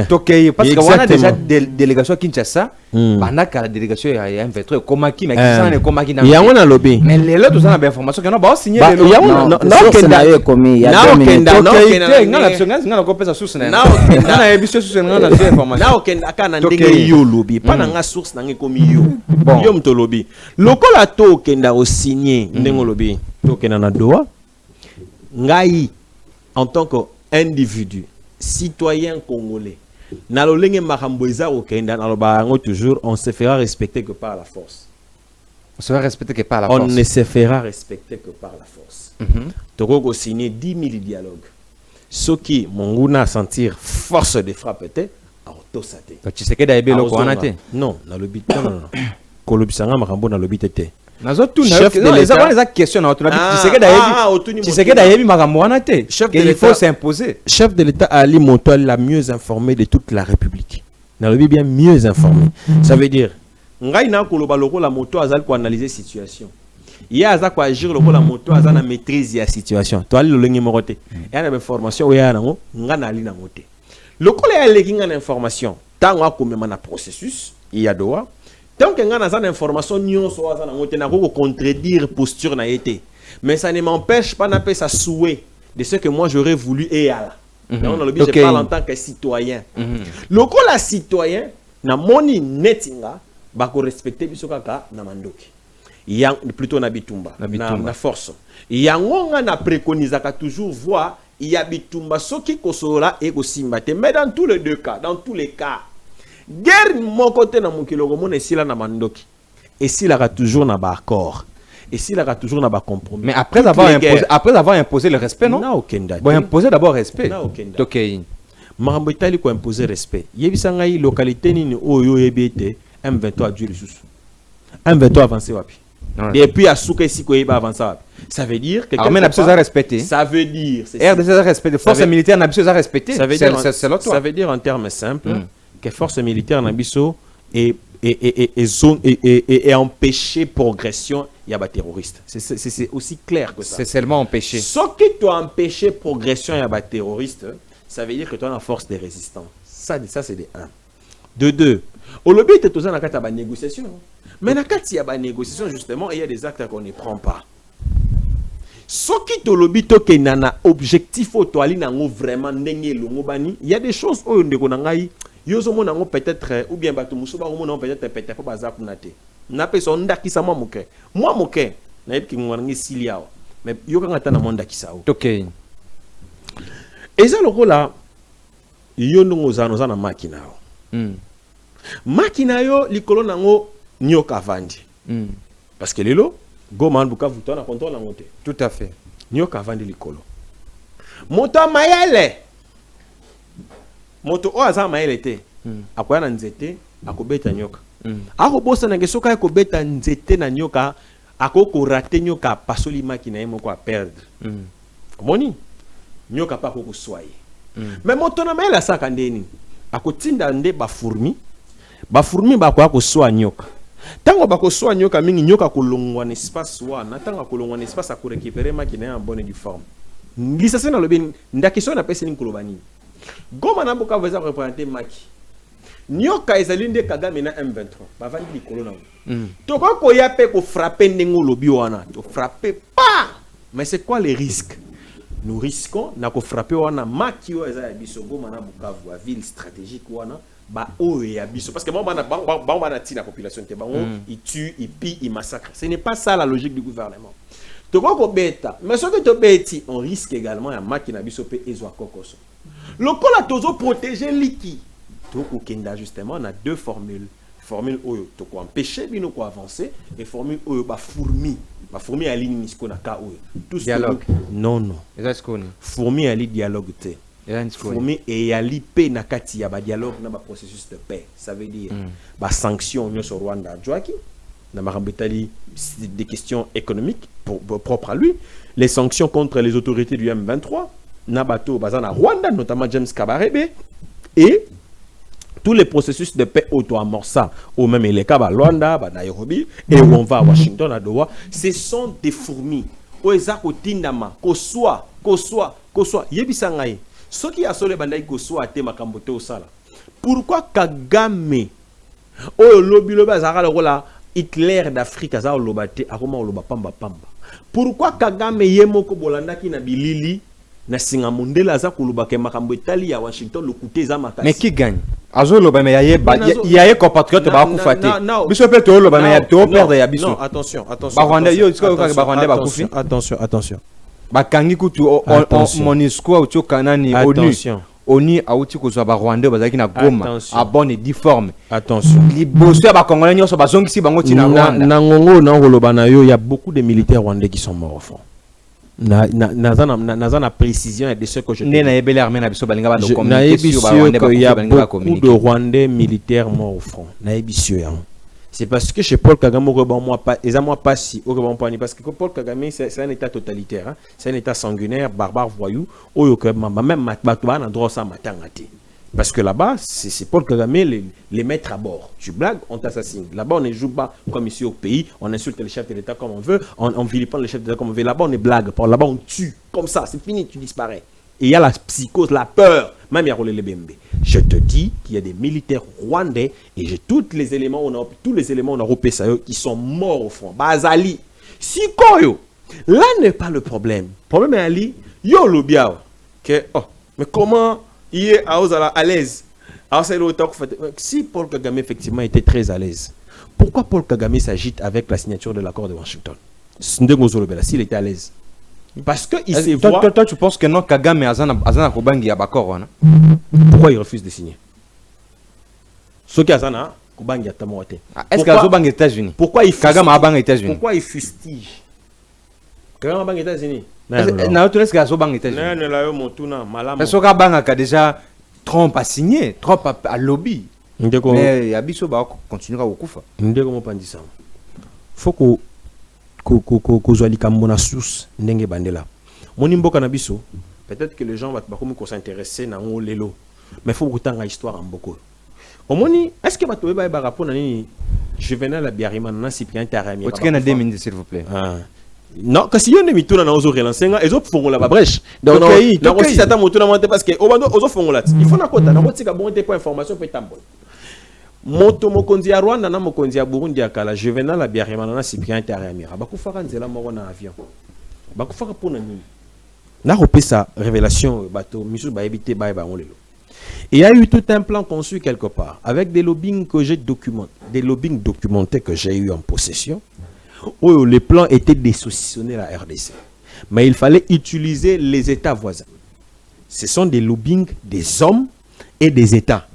tokei parce que wana déjà délégation à Kinshasa banaka la délégation ya M23 komaki mais kisana komaki na ya wana lobby mais les autres ça na information que non ba signer les lois non kenda yo komi ya 2 minutes ngana ko pesa source na ngana ebiso source ngana na information na okenda kana ndenge yo lobby pa na nga source na ngekomi yo mto lobby lokola to okenda o signer ndenge lobby to okenda na doa ngai en tant qu'individu, citoyen congolais, toujours, on se fera respecter que par la force. On se fera respecter que par la force. On ne se fera respecter que par la force. Tu as signé 10 000 dialogues. Ce qui, mon gars, sentir force de frappe, était tu sais que d'ailleurs, le non, dans le but, non. Kolobisanga makambo na lobby tete. Chef de l'État. Les questions tu sais que il faut s'imposer. Chef de l'État Ali Montoya la mieux informé de toute la République. Nalobi bien mieux informé. Ça veut dire ngai na koloba loko la moto azal ko analyser situation. Ya aza ko agir loko la moto azal na maîtrise ya situation. To ali lolengi morote. Ya na information ya nango nga na ali na mote. Loko la leki nga na information. Tango akomema na processus ya doa. Tant que nga na za information nyonso aza na mote na ko contredire posture na été. Mais ça ne m'empêche pas na pe sa souhait de ce que moi j'aurais voulu et à la. Donc, je parle en tant que citoyen. Le la citoyen, na moni netinga, bako respecter biso kaka na mandoki. Yang plutôt na bitumba, na force. Yango nga na préconisaka toujours voir il y a bitumba soki kosola et kosimbate. Mais dans tous les deux cas, guerre mon côté na mukilo ko mona esila na mandoki. Esila toujours na ba accord. Et s'il a toujours n'a pas compromis. Mais après avoir imposé le respect, non? Bon, imposer d'abord respect. Ok. Marambo Itali ko imposer respect. Yebisa ngai localité ni oyo yebete M23 du sous. M23 avancé wapi. Et puis à souka ici ko yeba avancer wapi. Ça veut dire que quelqu'un n'a besoin de respecter. Ça veut dire RDC a respecté, force militaire n'a besoin de respecter. Ça veut dire en termes simples que force militaire n'a biso et empêcher progression, il y a des terroristes. C'est aussi clair que ça. C'est seulement empêcher. Ce qui doit empêcher progression, il y a des terroristes, ça veut dire que tu as une force de résistance. Ça c'est de 1. De 2, au lobby, tu as une négociation. Mais dans il y a des négociations, justement, il y a des actes qu'on ne prend pas. Ce qui te lobby, tu as un objectif, vraiment, il y a des choses où yozo mona ngo peut-être ou bien bato musuba ngo peut-être peut-être pas za kunate na peso ndakisa moke moi moke na yebki ngwangi siliao mais yoka ngata na monda kisao OK eza lokola yo ndongo za na makina yo makina yo likolo nango nyoka vandi parce que lelo goma nbuka vuto na contrôle na ngote tout à fait nyoka vandi likolo moto mayele moto o aza mayele te akoya na nzete akobeta nyoka akobosa na ngesoka akobeta nzete na nyoka akoko rate nyoka pasoli makina ye moko a perdre komoni nyoka pa koko soye mais moto na mayele asaka ndeni akotinda nde bafourmi bakoya kosoa nyoka tango bakosoa nyoka mingi nyoka kolongwa na espace wana tango kolongwa na espace akorécupérer makina en bonne et due forme lisase na lobi ndakiso na pesa ni kolobani goma na boka veza représenter maki nyoka ezali nde Kagame na M23 bavandi likolo na to ko ya pe ko frapper ndengo lobi wana to frapper pas mais c'est quoi les risques? Nous risquons na ko frapper wana maki o eza ya biso goma na Bukavu a ville stratégique wana ba o ya biso parce que bon bana tina population te bango il tue il pille il massacre. Ce n'est pas ça la logique du gouvernement. To ko beta mais ce que to beti on risque également ya maki na biso pe ezwa kokoso. Le col a toujours protégé l'iki. Donc, justement, on a deux formules. Formule où tu peux empêcher, bien ou avancer, et formule où tu fourmi. La fourmi à ligne, ce qu'on a cas tout dialogue. Non. Fourmi à ligne dialogue. Fourmi et à l'IP nakati ya ba dialogue na ba processus de paix. Ça veut dire ba sanction sur Rwanda. Joaki, na marambetali des questions économiques propres à lui. Les sanctions contre les autorités du M23. Nabato bazana Rwanda, notamment James Kabarebe, et tous les processus de paix auto-amorça, ou même les cas à Rwanda, à Nairobi, et où on va à Washington, à Doha, ce sont des fourmis. Oezako tindama, koswa, yebisangaye. Ce qui a solé bandai koswa te makambote au sala. Pourquoi Kagame, oh lobi azara le rôle Hitler d'Afrique, azara lobate, aroma loba pamba pamba. Pourquoi Kagame yemoko bolanda ki na bilili? Na singamundela za kulubake makambo etali ya Washington lokute za makasi. Mais qui gagne? Azo loba me yaye compatriote ba kufate. Biso pe to loba me ya to perdre ya biso. Non, attention. Ba Rwanda yo tsiko ka ba Rwanda ba kufi. Attention. Ba kangi kutu MONUSCO au kanani ONU. ONU auti ko zo ba Rwanda bazaki na Goma a bonne et difforme. Attention. Liboso ba Congolais nyoso ba zongisi bango tina Rwanda. Na ngongo na loba na yo, il y a beaucoup de militaires rwandais qui sont morts au front. Na précision de ce que je dis. Il y a beaucoup de Rwandais militaires morts au front. C'est parce que chez Paul Kagame, parce que Paul Kagame, c'est un état totalitaire, hein? C'est un état sanguinaire, barbare, voyou, même parce que là-bas, c'est Paul Kagame les mettre à bord. Tu blagues, on t'assassine. Là-bas, on ne joue pas comme ici au pays, on insulte les chefs de l'État comme on veut, on vilipende les chefs de l'État comme on veut. Là-bas, on est blague. Là-bas, on tue. Comme ça, c'est fini, tu disparais. Et il y a la psychose, la peur. Même il y a les Bembe. Je te dis qu'il y a des militaires rwandais et j'ai tous les éléments en Europe qui sont morts au front. Bazali. Si Koyo, là n'est pas le problème. Le problème est Ali, yo le biao. Mais comment il est à l'aise? Si Paul Kagame effectivement était très à l'aise, pourquoi Paul Kagame s'agite avec la signature de l'accord de Washington? S'il était à l'aise. Parce que il se voit... Toi, tu penses que non, Kagame Azana Kobangi Abakor, non? Pourquoi il refuse de signer? Ce qui Azana Kobangi Atamoate. Est-ce qu'Azobang est aux États-Unis? Pourquoi il Kagame Abang est aux États-Unis? Pourquoi il fustige? Kagame Abang est aux États-Unis? Non, tu laisses qu'Azobang est aux États-Unis. Non, là, mon tournant, malade. Parce que Kagame a déjà Trump a signé, Trump a lobby. Mais Abisso va continuer à Okufa. Comment pas dire ça? Faut que kozwali kamona source ndenge bandela moni mboka na biso peut-être que les gens vont s'intéresser na ngo lelo mais faut kutanga histoire en mboko omoni est-ce que bato ba rapport na nini Juvenal Abiyarimana na Cyprien Taramira otike na 2 minutes s'il vous plaît. Non kasi yo ne mituna na ozo relancer ezo fongola ba brèche donc non aussi ça ta motuna monter parce que obando ozo fongola il faut na kota na kotika bon te pour information peut tambola moto mokonzi ya Rwanda na mokonzi ya Burundi ya kala Juvenal Abiyarimana na Cyprien Taramira bakufaka nzela moko na avion bakufaka pona nini na repesa révélation bato misu ba ebité ba ba on lelo. Il y a eu tout un plan conçu quelque part avec des lobbying que j'ai documentés que j'ai eu en possession où les plans étaient de saucissonner la RDC mais il fallait utiliser les États voisins. Ce sont des lobbying des hommes et des États.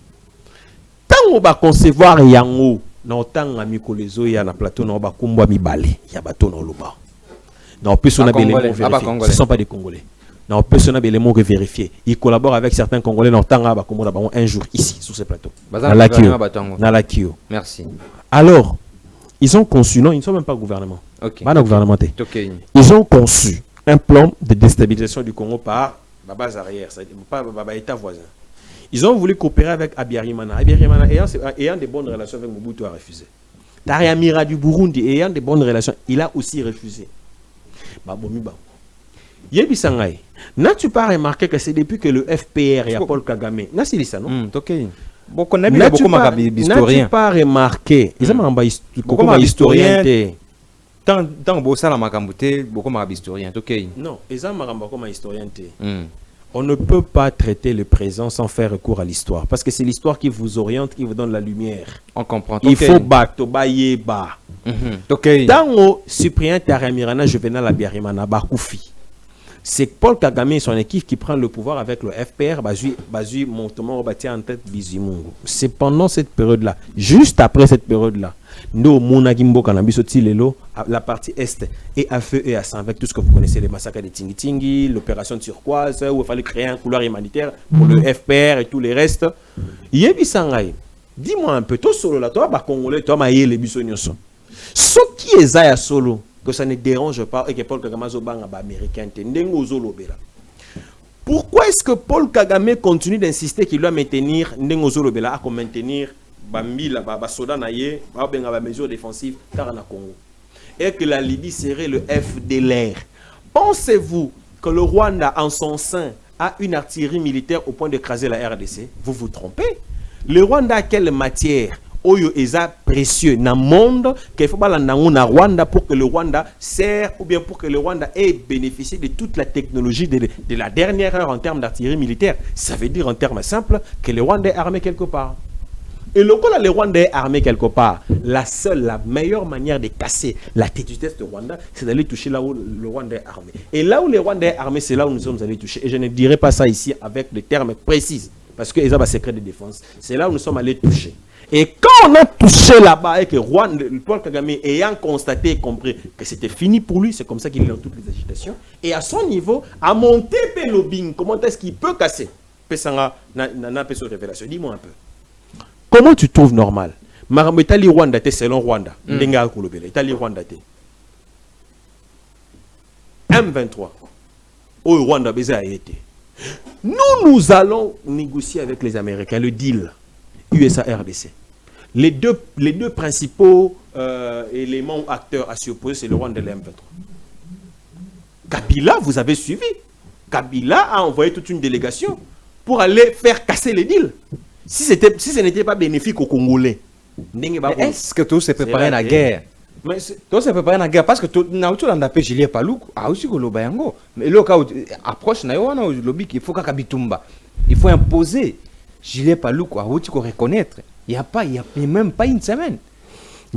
On va concevoir yango na tanga mikolezo ya na plateau na ba kumbwa mibale ya bato na loba na opesona belemo vérifier ce sont pas des Congolais na opesona belemo vérifier ils collaborent avec certains Congolais na tanga ba komona ba un jour ici sur ce plateau na la Kio. Merci. Alors ils ont conçu, non ils ne sont même pas gouvernement, pas le gouvernement, ils ont conçu un plan de déstabilisation du Congo par la base arrière, c'est-à-dire pas État voisin. Ils ont voulu coopérer avec Abiyarimana. Abiyarimana ayant des bonnes relations avec Mobutu a refusé. Taryamira du Burundi ayant des bonnes relations, il a aussi refusé. Yebi Sangai, n'as-tu pas remarqué que c'est depuis que le FPR et Paul Kagame, n'as-tu ça non? N'as-tu pas remarqué, ils ont un historien. Tant que ça la macambouté, beaucoup d'historiens. Non, ils ont un historien. On ne peut pas traiter le présent sans faire recours à l'histoire. Parce que c'est l'histoire qui vous oriente, qui vous donne la lumière. On comprend. Il faut battre, bayeba. Tango, Cyprien Taramira, Juvenal Abiyarimana, Bakoufi. C'est Paul Kagame et son équipe qui prend le pouvoir avec le FPR, Bazui Montomo Obati en tête Bizimungu. C'est pendant cette période-là, juste après cette période-là, nous, Mounagimbo Kanabisoti Lelo, la partie Est, et à feu et à sang, avec tout ce que vous connaissez, les massacres de Tingi Tingi, l'opération turquoise, où il fallait créer un couloir humanitaire pour le FPR et tous les restes. Yebi Sangai, dis-moi un peu, toi solo là, toi, Congolais, toi, Maïe, les Bissonioso. Ce qui est Zaya solo, que ça ne dérange pas et que Paul Kagame Zobanga américain, pourquoi est-ce que Paul Kagame continue d'insister qu'il doit maintenir Ndengozo Lobela à maintenir Bambila, Soda Naye, Babenga mesures défensives car na Congo et que la Libye serait le FDLR? Pensez-vous que le Rwanda en son sein a une artillerie militaire au point d'écraser la RDC? Vous vous trompez. Le Rwanda a quelle matière? Oyo eza précieux dans le monde qu'il faut pas na Rwanda pour que le Rwanda sert ou bien pour que le Rwanda ait bénéficié de toute la technologie de la dernière heure en termes d'artillerie militaire. Ça veut dire en termes simples que le Rwanda est armé quelque part. Et le Rwanda est armé quelque part, la meilleure manière de casser la tête de Rwanda, c'est d'aller toucher là où le Rwanda est armé. Et là où le Rwanda est armé, c'est là où nous sommes allés toucher. Et je ne dirai pas ça ici avec des termes précis, parce que ils ont un secret de défense. C'est là où nous sommes allés toucher. Et quand on a touché là-bas et que Paul Kagame ayant constaté et compris que c'était fini pour lui, c'est comme ça qu'il est dans toutes les agitations. Et à son niveau, à monter le lobbying, comment est-ce qu'il peut casser? Révélation. Dis-moi un peu. Comment tu trouves normal? makambo etali Rwanda te selon Rwanda ndenga kolobela etali Rwanda te M23 au Rwanda beza a été. Nous allons négocier avec les Américains le deal USA-RDC. Les deux principaux éléments ou acteurs à s'y opposer, c'est le Rwanda et le M23. Kabila, vous avez suivi. Kabila a envoyé toute une délégation pour aller faire casser les deals. Si ce n'était pas bénéfique aux Congolais. Est-ce que tout s'est préparé à la guerre? Tout s'est préparé à la guerre parce que tout le monde a fait Julien Palou, a aussi que l'Obayango. Mais le cas où approche, il faut qu'Akabitumba. Il faut imposer Julien Palou, il faut reconnaître. Il n'y a même pas une semaine.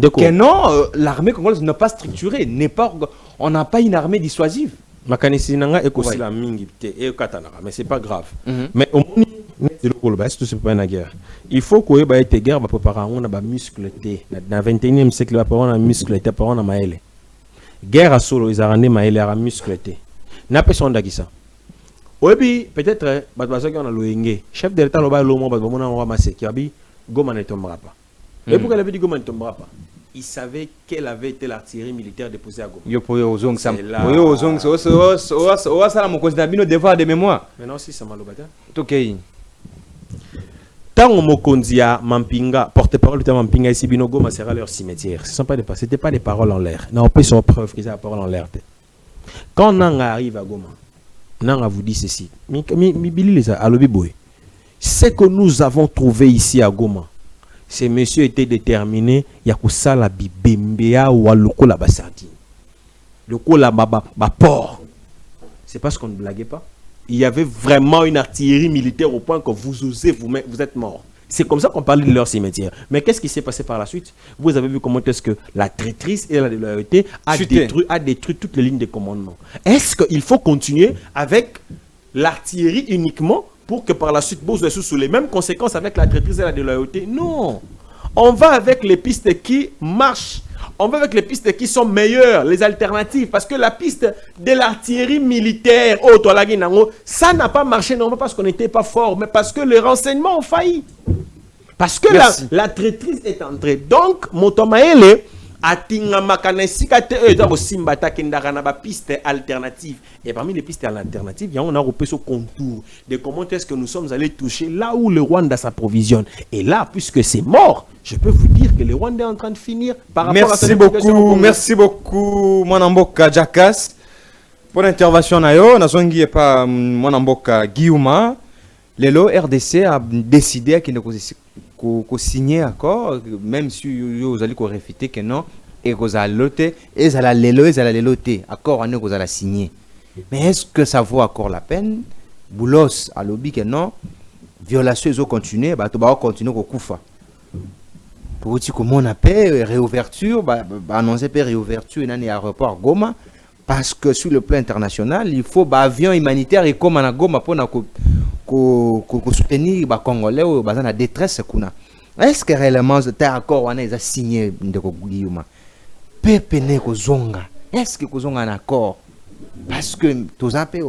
Que non, l'armée congolaise n'est pas structurée, on n'a pas une armée dissuasive. Mais c'est pas grave. Mais au moins, il faut que les guerres soient préparées à muscles. Dans le 21e siècle, il y a muscles. Guerre à solo, ils ont rendu à muscles. N'a pas besoin de ça. Oui, peut-être, chef de l'État, Goma ne tombera pas. Et pourquoi il avait dit Goma ne tombera pas? Il savait quelle avait été l'artillerie militaire déposée à Goma. C'est là. Devoir de mémoire. Maintenant aussi, ça m'a l'obéi. Ok. Tant Mokonzi a Mampinga, porte-parole de Mampinga ici, Bino Goma sera leur cimetière. Ce n'était pas des paroles en l'air. Non, on peut sur preuve qu'ils ont des paroles en l'air. Quand Nanga arrive à Goma, Nanga vous dit ceci. Ce que nous avons trouvé ici à Goma, ces messieurs étaient déterminés. Yakusa la bibembea ou à loko la basardine. Loko la port. C'est parce qu'on ne blaguait pas. Il y avait vraiment une artillerie militaire au point que vous osez, vous êtes morts. C'est comme ça qu'on parlait de leur cimetière. Mais qu'est-ce qui s'est passé par la suite? Vous avez vu comment est-ce que la traîtrise et la déloyauté a détruit toutes les lignes de commandement. Est-ce qu'il faut continuer avec l'artillerie uniquement pour que par la suite, vous soyez sous les mêmes conséquences avec la traîtrise et la déloyauté? Non. On va avec les pistes qui marchent. On va avec les pistes qui sont meilleures, les alternatives. Parce que la piste de l'artillerie militaire, ça n'a pas marché, non pas parce qu'on n'était pas fort, mais parce que les renseignements ont failli. Parce que la traîtrise est entrée. Donc, Motomaele atinga makanesika te simba piste alternative. Et parmi les pistes alternatives, il y a un repéré au contour de comment est-ce que nous sommes allés toucher là où le Rwanda s'approvisionne. Et là, puisque c'est mort, je peux vous dire que le Rwanda est en train de finir par rapport à cette beaucoup, merci beaucoup, Mwanamboka Jakas, pour l'intervention. Nazongi et pas Mwanamboka Guillaume. Lelo RDC a décidé qu'il ne qu'on signe accord, même si vous allez réfuter que non, et vous allez loter, et vous allez loter, accord on est vous allez signer. Mais est-ce que ça vaut encore la peine? Boulos à lobby que non, violation ils ont continué, bah tu vas continuer au Koufa. Pour dire comment on appelle réouverture, annoncer réouverture et un aéroport Goma, parce que sur le plan international, il faut avion humanitaire et comme on a Goma pour soutenir les Congolais ou la détresse. Est-ce que réellement cet accord on a signé de Guillaume? Pepe ne kozonga. Est-ce que kozonga un accord? Parce que tous un peu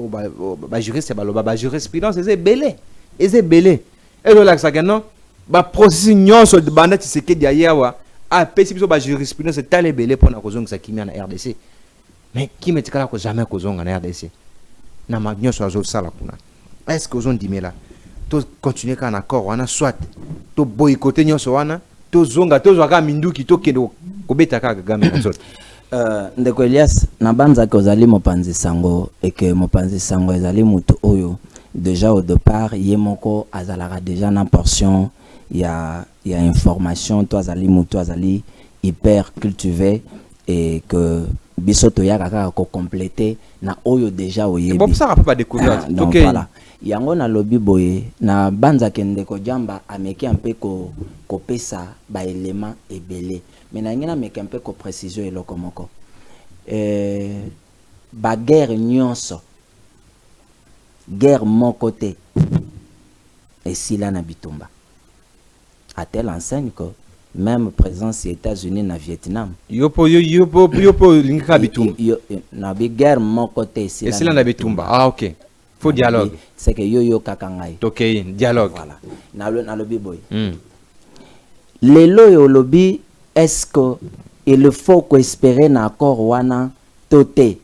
jurisprudence est belé. Et là ça non processus sur de bande c'est que derrière a pesibiso jurisprudence est allé belé pour na kozonga ça qui na RDC. Mais qui me tikala ko jamais kozonga na RDC. Na magnon so zo sala kuna. Est-ce que vous avez dit là, tu continues qu'un accord, on a soit tu boycotter nyoso wana, tu zonga, tu zoga mindu ki to kendo kobeta ka gamé nzot. Ndeko Elias, na banza ko zali mopanzi sango et que mopanzi sango ezali mutu oyo déjà au départ yemoko azalara déjà na portion il y a information toi zali mutu azali hyper cultivé et que bisoto ya kaka ko compléter na oyo déjà oyebi. Bon ça pas découvert. Donc voilà. Yango na lobby boye na banza kende ko jamba ameki un peu ko pesa ba élément ebele. Mais na ngina meki un peu ko précision eloko moko. Ba guerre nyonso. Guerre mon côté. Et si là na bitumba. A telle enseigne que même présence aux États-Unis na Vietnam. Yopo linga bitumba. Na bi guerre mon côté si là na bitumba. Ah OK. Faut dialogue. C'est que yo kakangai. OK, dialogue. Voilà. Na le boy. lelo yo lobby est-ce que il faut qu'espérer un accord wana toté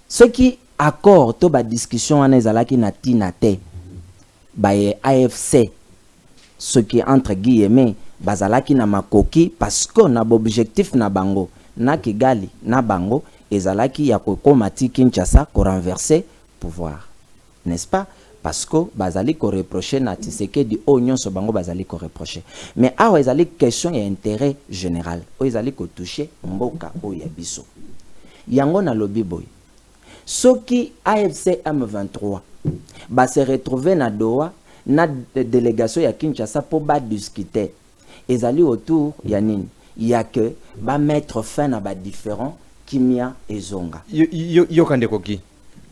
ce qui accord to ba discussion wana ezalaki na tina te ba AFC ce qui entre guillemets bazalaki na makoki parce que na objectif na bango na Kigali na bango ezalaki ya kokomati Kinshasa ko renverser pouvoir, n'est-ce pas? Parce que bazali ko reprocher na Tshisekedi oignon so bango bazali ko reprocher, mais awa ezali question ya intérêt général o ezali ko toucher mboka o ya biso yango na lobby boy soki AFC M23 ba se retrouver na Doha na délégation ya Kinshasa pour ba discuter ezali autour ya nini ya que ba mettre fin na ba différents kimia et zonga yo kande koki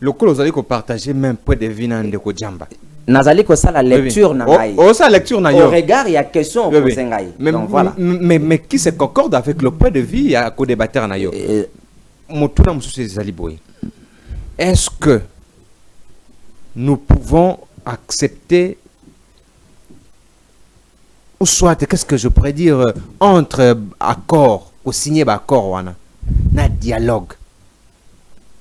lokolo zali ko partager même point de vue na ndeko Jamba nazali ko ça la lecture na ngai ça lecture na yo au regard ya question ko sengai donc voilà mais qui se concorde avec le point de vue ya ko débattre na yo motuna mususu ezali boy. Est-ce que nous pouvons accepter, ou soit, qu'est-ce que je pourrais dire, entre accords, ou signer accord, un dialogue,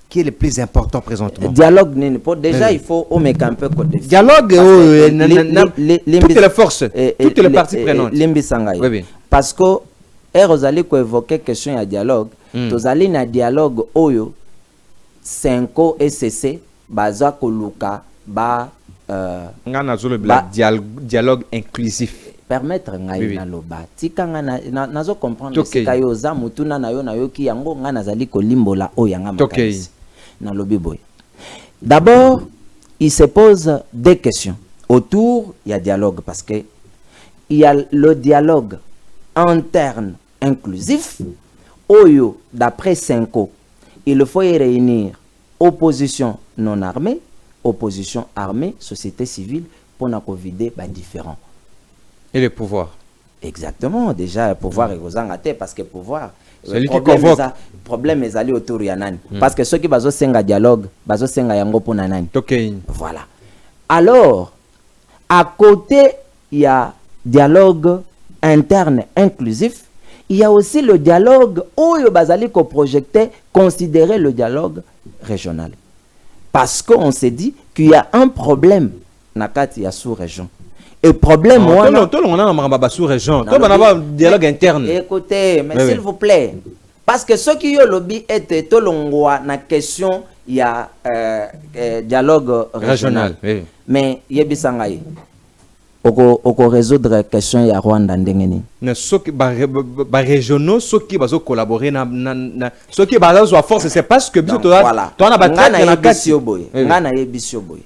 qui est le plus important présentement? Dialogue, déjà, il faut au un peu côté. Dialogue, toutes les forces, toutes les parties prenantes. Parce que, vous allez évoquer question de dialogue, vous allez un dialogue, oyo, 5 SCC baza koluka ba dialogue inclusif permettre ngai na loba tika nga nazo comprendre ce kayo za mutuna na yo ki yango nga nazali kolimbola o yanga makasi na lobi boy. D'abord il se pose des questions autour il y a dialogue parce que il y a le dialogue interne inclusif oyo d'après 5 il faut y réunir opposition non armée, opposition armée, société civile, pour nous vider les différents. Et le pouvoir? Exactement, déjà, le pouvoir est aux angatés parce que le pouvoir, le problème est allé autour de Yanani. Parce que ceux qui ont un dialogue, ils ont un yango pour Nanani. Voilà. Alors, à côté, il y a dialogue interne inclusif. Il y a aussi le dialogue où il bazali ko projeter, considérer le dialogue régional. Parce qu'on s'est dit qu'il y a un problème nakati ya sous-région. Et problème on a un sous-région, dialogue interne. Écoutez, mais s'il vous plaît, parce que ceux qui ont lobby étaient tolongwa na question il y a dialogue régional. Mais yebisangai oko résoudre la question ya Rwanda ndengeni na soki ba régionaux soki bazo collaborer na soki bazo wa force c'est parce que biso to na bataka na kasi boy ngana yebisio boy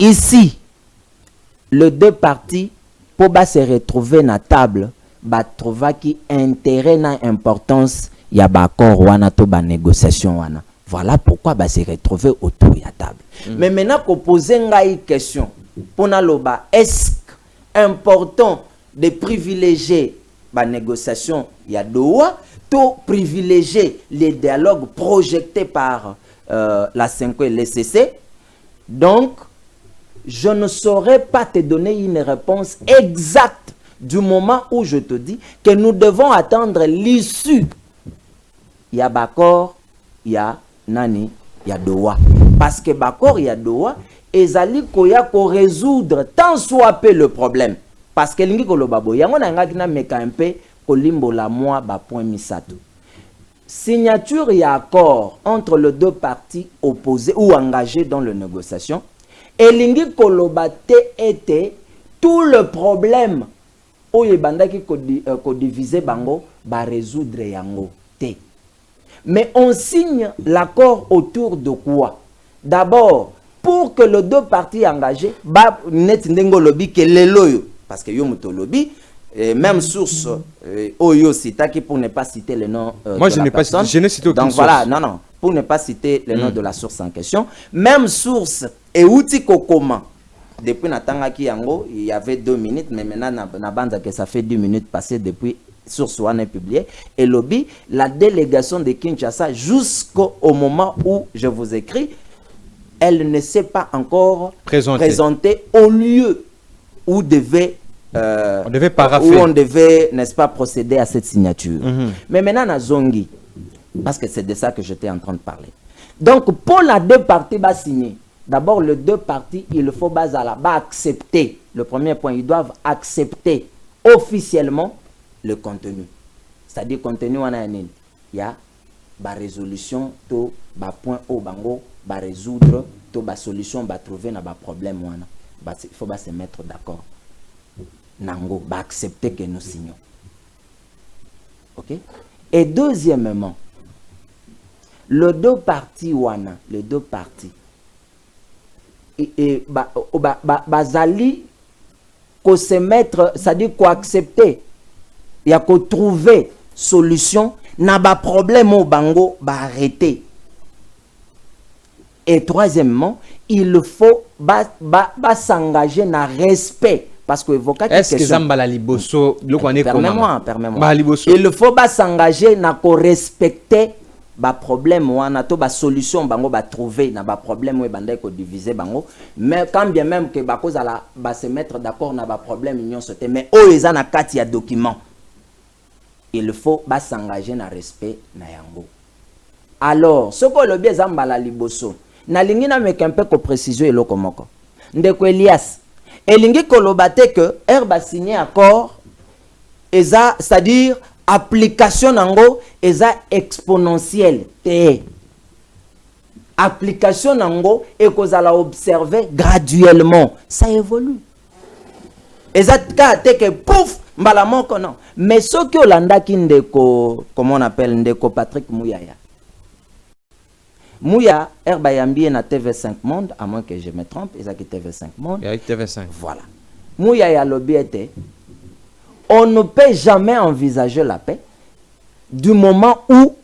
ici les deux parties pour ba se retrouver na table ba trouva ki intérêt na importance ya ba accord wana to ba négociation wana voilà pourquoi ba se retrouver autour ya table mais maintenant ko poser ngai question pour naloba est-ce important de privilégier la négociation ya Doha to privilégier les dialogues projetés par la 5 et l'ECC. Donc je ne saurais pas te donner une réponse exacte du moment où je te dis que nous devons attendre l'issue. Il y a Bakor, il y a Nani, il y a Doha. Parce que Bakor, il y a Doha, ezali koya ko résoudre tant soit peu le problème parce que lingi koloba bo yango na ngaki na meka un peu kolimbola moi ba point misato signature ya accord entre les deux parties opposées ou engagées dans la négociation et lingi koloba te était tout le problème oye bandaki ko diviser bango ba résoudre yango te mais on signe l'accord autour de quoi? D'abord pour que les deux parties engagées, net ndengo lobby que les loyo, parce que yo muto lobby, même source oyo sitaki pour ne pas citer le nom. Moi je n'ai pas cité, je n'ai cité aucune source. Donc voilà, non, pour ne pas citer le nom de la source en question, même source et outil kokoma. Depuis natangaki yango, il y avait 2 minutes, mais maintenant na banda que ça fait 10 minutes passées depuis source one est publiée et lobby la délégation de Kinshasa jusqu'au moment où je vous écris. Elle ne s'est pas encore présentée au lieu où devait on devait paraffer. Où on devait, n'est-ce pas, procéder à cette signature. Mais maintenant, na zongi, parce que c'est de ça que j'étais en train de parler. Donc, pour la deux parties, va signer. D'abord, les deux parties, il faut accepter. Le premier point, ils doivent accepter officiellement le contenu. C'est-à-dire, contenu, il y a la résolution, le point au bango, la résoudre, la solution, la trouver, le problème. Il faut se mettre d'accord. Nango, accepter que nous signons. Ok? Et deuxièmement, les deux parties, bazali ko se mettre, c'est-à-dire ko accepter, ya ko trouver solution na ba problème au bango ba arrêter. Et troisièmement, il faut s'engager na respect. Parce que est-ce que Zambala Liboso, permets-moi. Il faut s'engager na ko respecter ba problème wana to ba solution bango ba trouver na ba problème we banda ko diviser bango, mais quand bien même que ba cause la ba se mettre d'accord na ba problème union sauté, mais eza na kati ya document, il faut s'engager na respect na yango. Alors ce que le bien Zambala Liboso na lingi na meka un peu ko précision eloko moko ndeko Elias elingi kolobate que herba signé accord eza, c'est-à-dire application nango eza exponentielle te. Application nango et kozala observer graduellement, ça évolue. Eza ka te que pouf mbala moko non. Mais ce que Olanda ki ndeko, comment on appelle ndeko Patrick Mouyaya. Mouya herba yambi na TV5 Monde, à moins que je me trompe, eza ki TV5 Monde. Avec TV5. Voilà. Mouyaya lobby était on ne peut jamais envisager la paix du moment où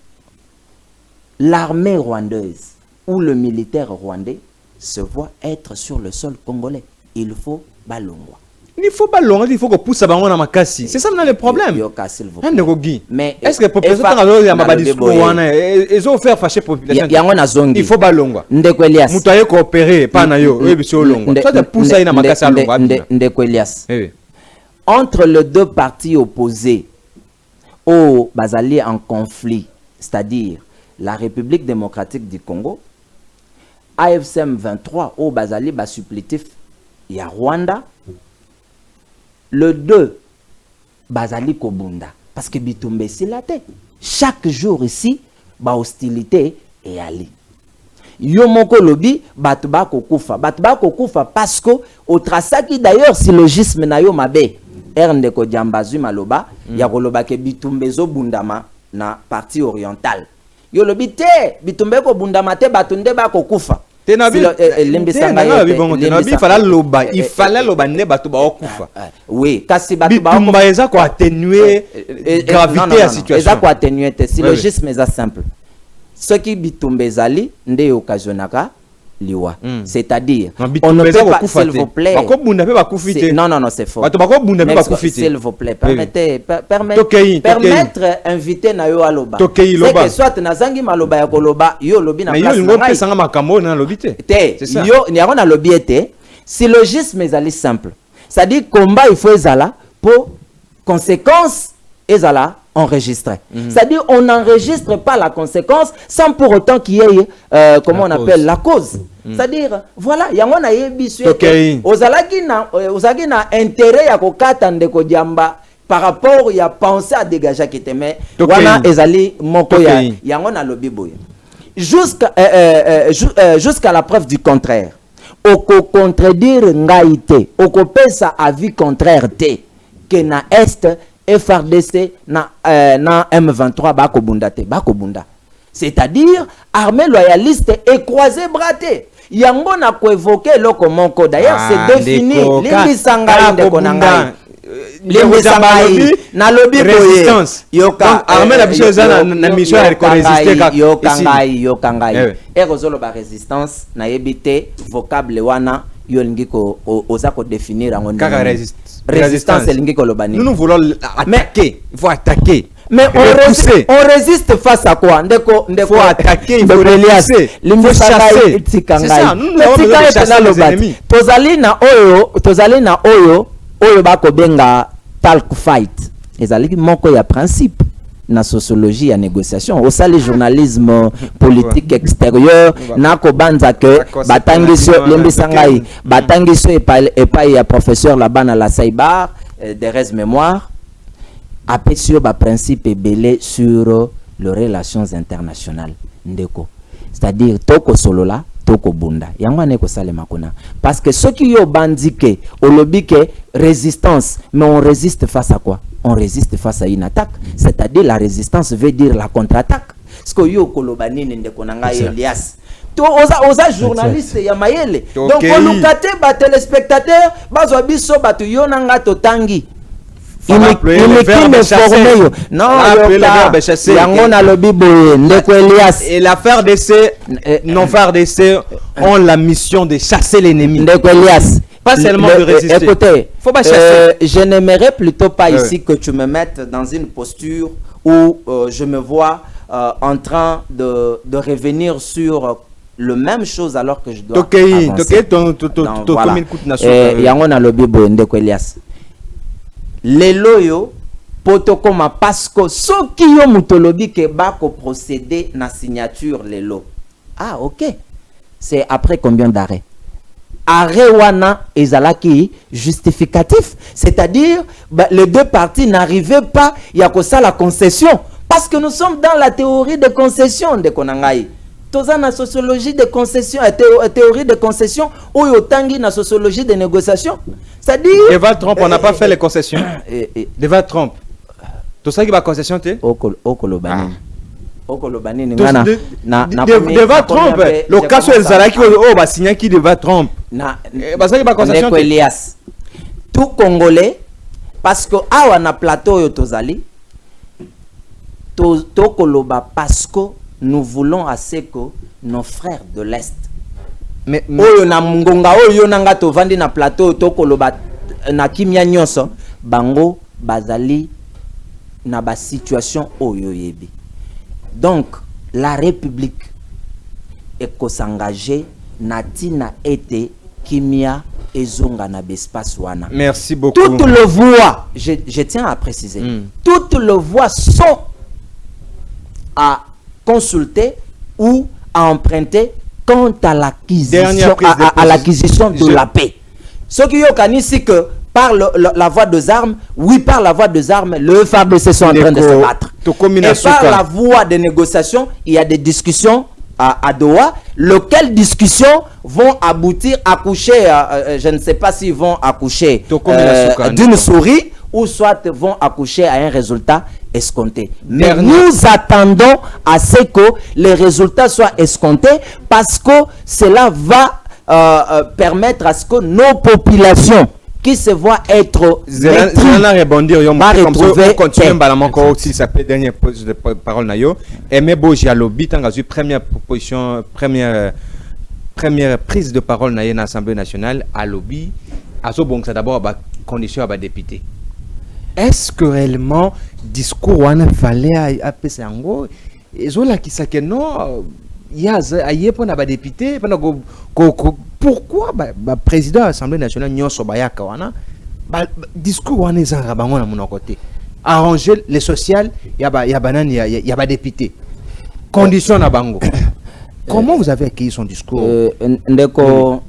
l'armée rwandaise ou le militaire rwandais se voit être sur le sol congolais. Il faut balongwa. Il faut ballonga, il faut que pousse bango na makasi. C'est ça le problème. Mais est-ce que la population a discours ils ont fait fâcher population. Il faut ballonga. Ndeko Elias. Mutaye coopérer pas na yo, biso longa. Ça de pousse na makasi alonga. Ndeko Elias. Entre les deux parties opposées au Bazali en conflit, c'est-à-dire la République démocratique du Congo, AFCM 23 au Bazali bas supplétif, il y a Rwanda, le 2 Bazali Kobunda, parce que Bitumbe c'est la tête. Chaque jour ici, ba hostilité est allée. Yomoko lobi batuba kokufa parce que au trasaki d'ailleurs syllogisme na yo mabe Erneko Diambazu maloba ya koloba ke Bitumbe zo bundama na partie orientale yo lobi te Bitumbe ko bundama te batunde ba kokufa te nabi fallait loba il fallait loba ne batu ba okufa oui kasi batu ba Bitumba eza ko atténuer gravité à situation eza ko atténuer te syllogisme eza simple. Ce qui Bitumbe zali nde occasionnaka liwa. C'est-à-dire, on ne peut pas, s'il vous plaît. Non, c'est faux. S'il vous plaît, permettre inviter na yo aloba. C'est que soit nazangi maloba ya koloba, yo lobi na place na yo ni na lobi ete. Syllogisme ezali simple. C'est-à-dire combat il faut ezala pour conséquence ezala enregistré. C'est-à-dire on n'enregistre pas la conséquence sans pour autant qu'il y ait comment on appelle la cause. C'est-à-dire voilà, yango na yebi suete ozalaki na intérêt ya kokata ndeko Diamba par rapport ya penser à dégager qui mais wana ezali moko ya yango na lobi boye jusqu'à la preuve du contraire. Oko contredire ngaite, oko pesa avis contraire te que na est FRDC na M23 bakobunda te bakobunda. C'est-à-dire armée loyaliste et croisé braté. Yango na ko évoquer loko monko d'ailleurs c'est défini limbi sangai ndeko nangai. Limbi sangai na lobby résistance. Yoka armée la biso na mission ya résister ka yokangai. Et rozolo ba résistance na yebité vocable wana yolingi ko oza ko définir en résistance elingi ko lobani. Nous voulons attaquer, il faut attaquer. Mais on résiste face à quoi? Ndeko faut attaquer, il faut repousser, il faut chasser. C'est ça, nous avons besoin de chasser les ennemis. Tozali na oyo oyo bako benga talk fight ezali moko ya principe na sociologie ya négociation au sein le journalisme politique extérieur nako banza que batangiso lembisangai batangiso epai ya professeur là-bas na la Saibar Derez mémoire après sur ba principe belé sur les relations internationales ndeko c'est-à-dire toko solola toko bunda yango ne ko salema kuna parce que ceux qui yo bandike olobike résistance mais on résiste face à quoi? On résiste face à une attaque, c'est-à-dire la résistance veut dire la contre-attaque. Ce que yo kolobanini ndeko nanga Elias to oza journaliste ya mayele donc olukate ba téléspectateurs bazwa biso batu yo nanga totangi et l'affaire d'essai, non faire d'essai ont la mission de chasser l'ennemi. Pas seulement de résister. Écoutez, faut pas chasser. Je n'aimerais plutôt pas ici que tu me mettes dans une posture où je me vois en train de revenir sur le même chose alors que je dois avancer. Les loyaux potokoma parce que ceux qui ont mutolobi ke bako procéder na signature les lots. Ah ok. C'est après combien d'arrêts? Arrêt wana ezalaki justificatif, c'est-à-dire les deux parties n'arrivaient pas ya kosa la concession parce que nous sommes dans la théorie de concession de konangai. Toza na sociologie de concession, théorie de concession ou yotangi na sociologie de négociation. C'est-à-dire Devant Trump, on n'a pas fait les concessions. Devant Trump. Tout ça qui va concession te Okolobani. Okolobani ngana devant Trump, le cas sur Zalaki oh ba signer qui devant Trump. Na ça qui va concession Elias. Tout Congolais parce que awa na plateau yo tozali to koloba parce que nous voulons assez que nos frères de l'Est. Mais oyo na mungonga oyo nanga to vandi na plateau to koloba na kimia nyonso bango bazali na ba situation oyo yebi. Donc la République est s'engager na tina ete kimia ezonga na bespace wana. Merci beaucoup. Toutes les voix, je tiens à préciser, toutes les voix sont à consulter ou à emprunter quant à l'acquisition de la paix. Ce qui est ici que par la voie des armes, oui, par la voie des armes, le FARDC sont en train de se battre. Et par la voie des négociations, il y a des discussions à Doha, lesquelles discussions vont aboutir à coucher, je ne sais pas s'ils vont accoucher d'une souris ou soit vont accoucher à un résultat escompté. Mais nous attendons à ce que les résultats soient escomptés parce que cela va permettre à ce que nos populations qui se voient être première prise de parole dans l'Assemblée nationale à lobby à d'abord condition à député. Est-ce que réellement discours wana fallait à Pesango et zola qui sait que non il y a pour na député pourquoi président de l'Assemblée nationale nyoso bayaka wana discours wana ezanga bango na mon côté arranger les social ya banani ya député condition na bango. Comment vous avez accueilli son discours? Ndeko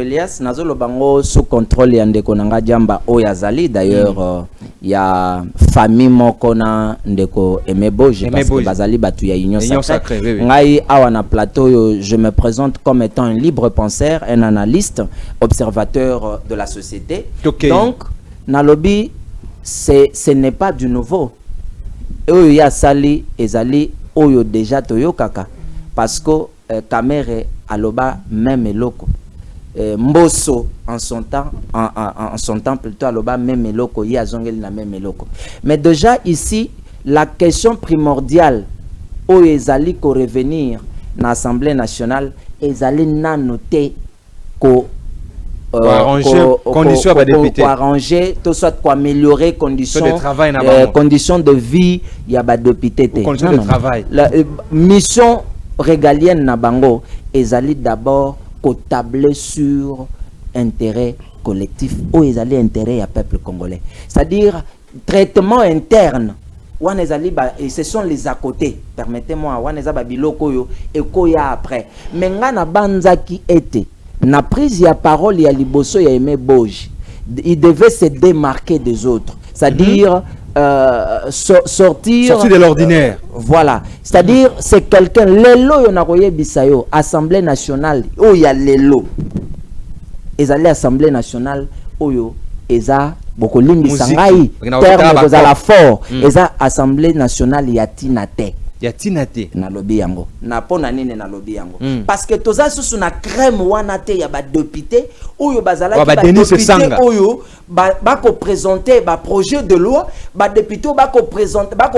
Elias nazolo bango sous contrôle ya ndeko nanga jamba oyazali d'ailleurs ya famille moko na ndeko Emeboje parce que bazali batu ya union sacrée. Ngai awa na plateau je me présente comme étant un libre penseur, un analyste, observateur de la société. Donc na lobby ce n'est pas du nouveau. Oyo ya sali ezali oyo déjà toyo kaka parce que Kamere aloba même eloko Mbosso en son temps plutôt aloba même eloko yi azongeli na même eloko. Mais déjà ici la question primordiale oyo ezali ko revenir na Assemblée nationale ezali na noter ko conditions à député arranger tout soit pour améliorer conditions de travail conditions de vie ya ba député conditions de travail la mission régalienne na bango ezali d'abord ko tabler sur intérêt collectif où ils allaient intérêt à peuple congolais. C'est-à-dire traitement interne. Et ce sont les à côté. Permettez-moi, et koya après. Mais ngana banzaki était na prise ya parole ya liboso ya Aimé Boji. Il devait se démarquer des autres. C'est-à-dire sortir de l'ordinaire. Voilà. C'est-à-dire c'est quelqu'un lelo yonakoye bisayo Assemblée nationale où il y a lelo. Ils allaient Assemblée nationale où eza bokolimbi sangai terme kozala fort eza Assemblée nationale ya tinate na lobby yango na pona nene na lobby yango parce que toza susu na crème wana te ya ba député oyo bazala ki ba député oyo ba ko présenter ba projet de loi ba député ba ko présenter ba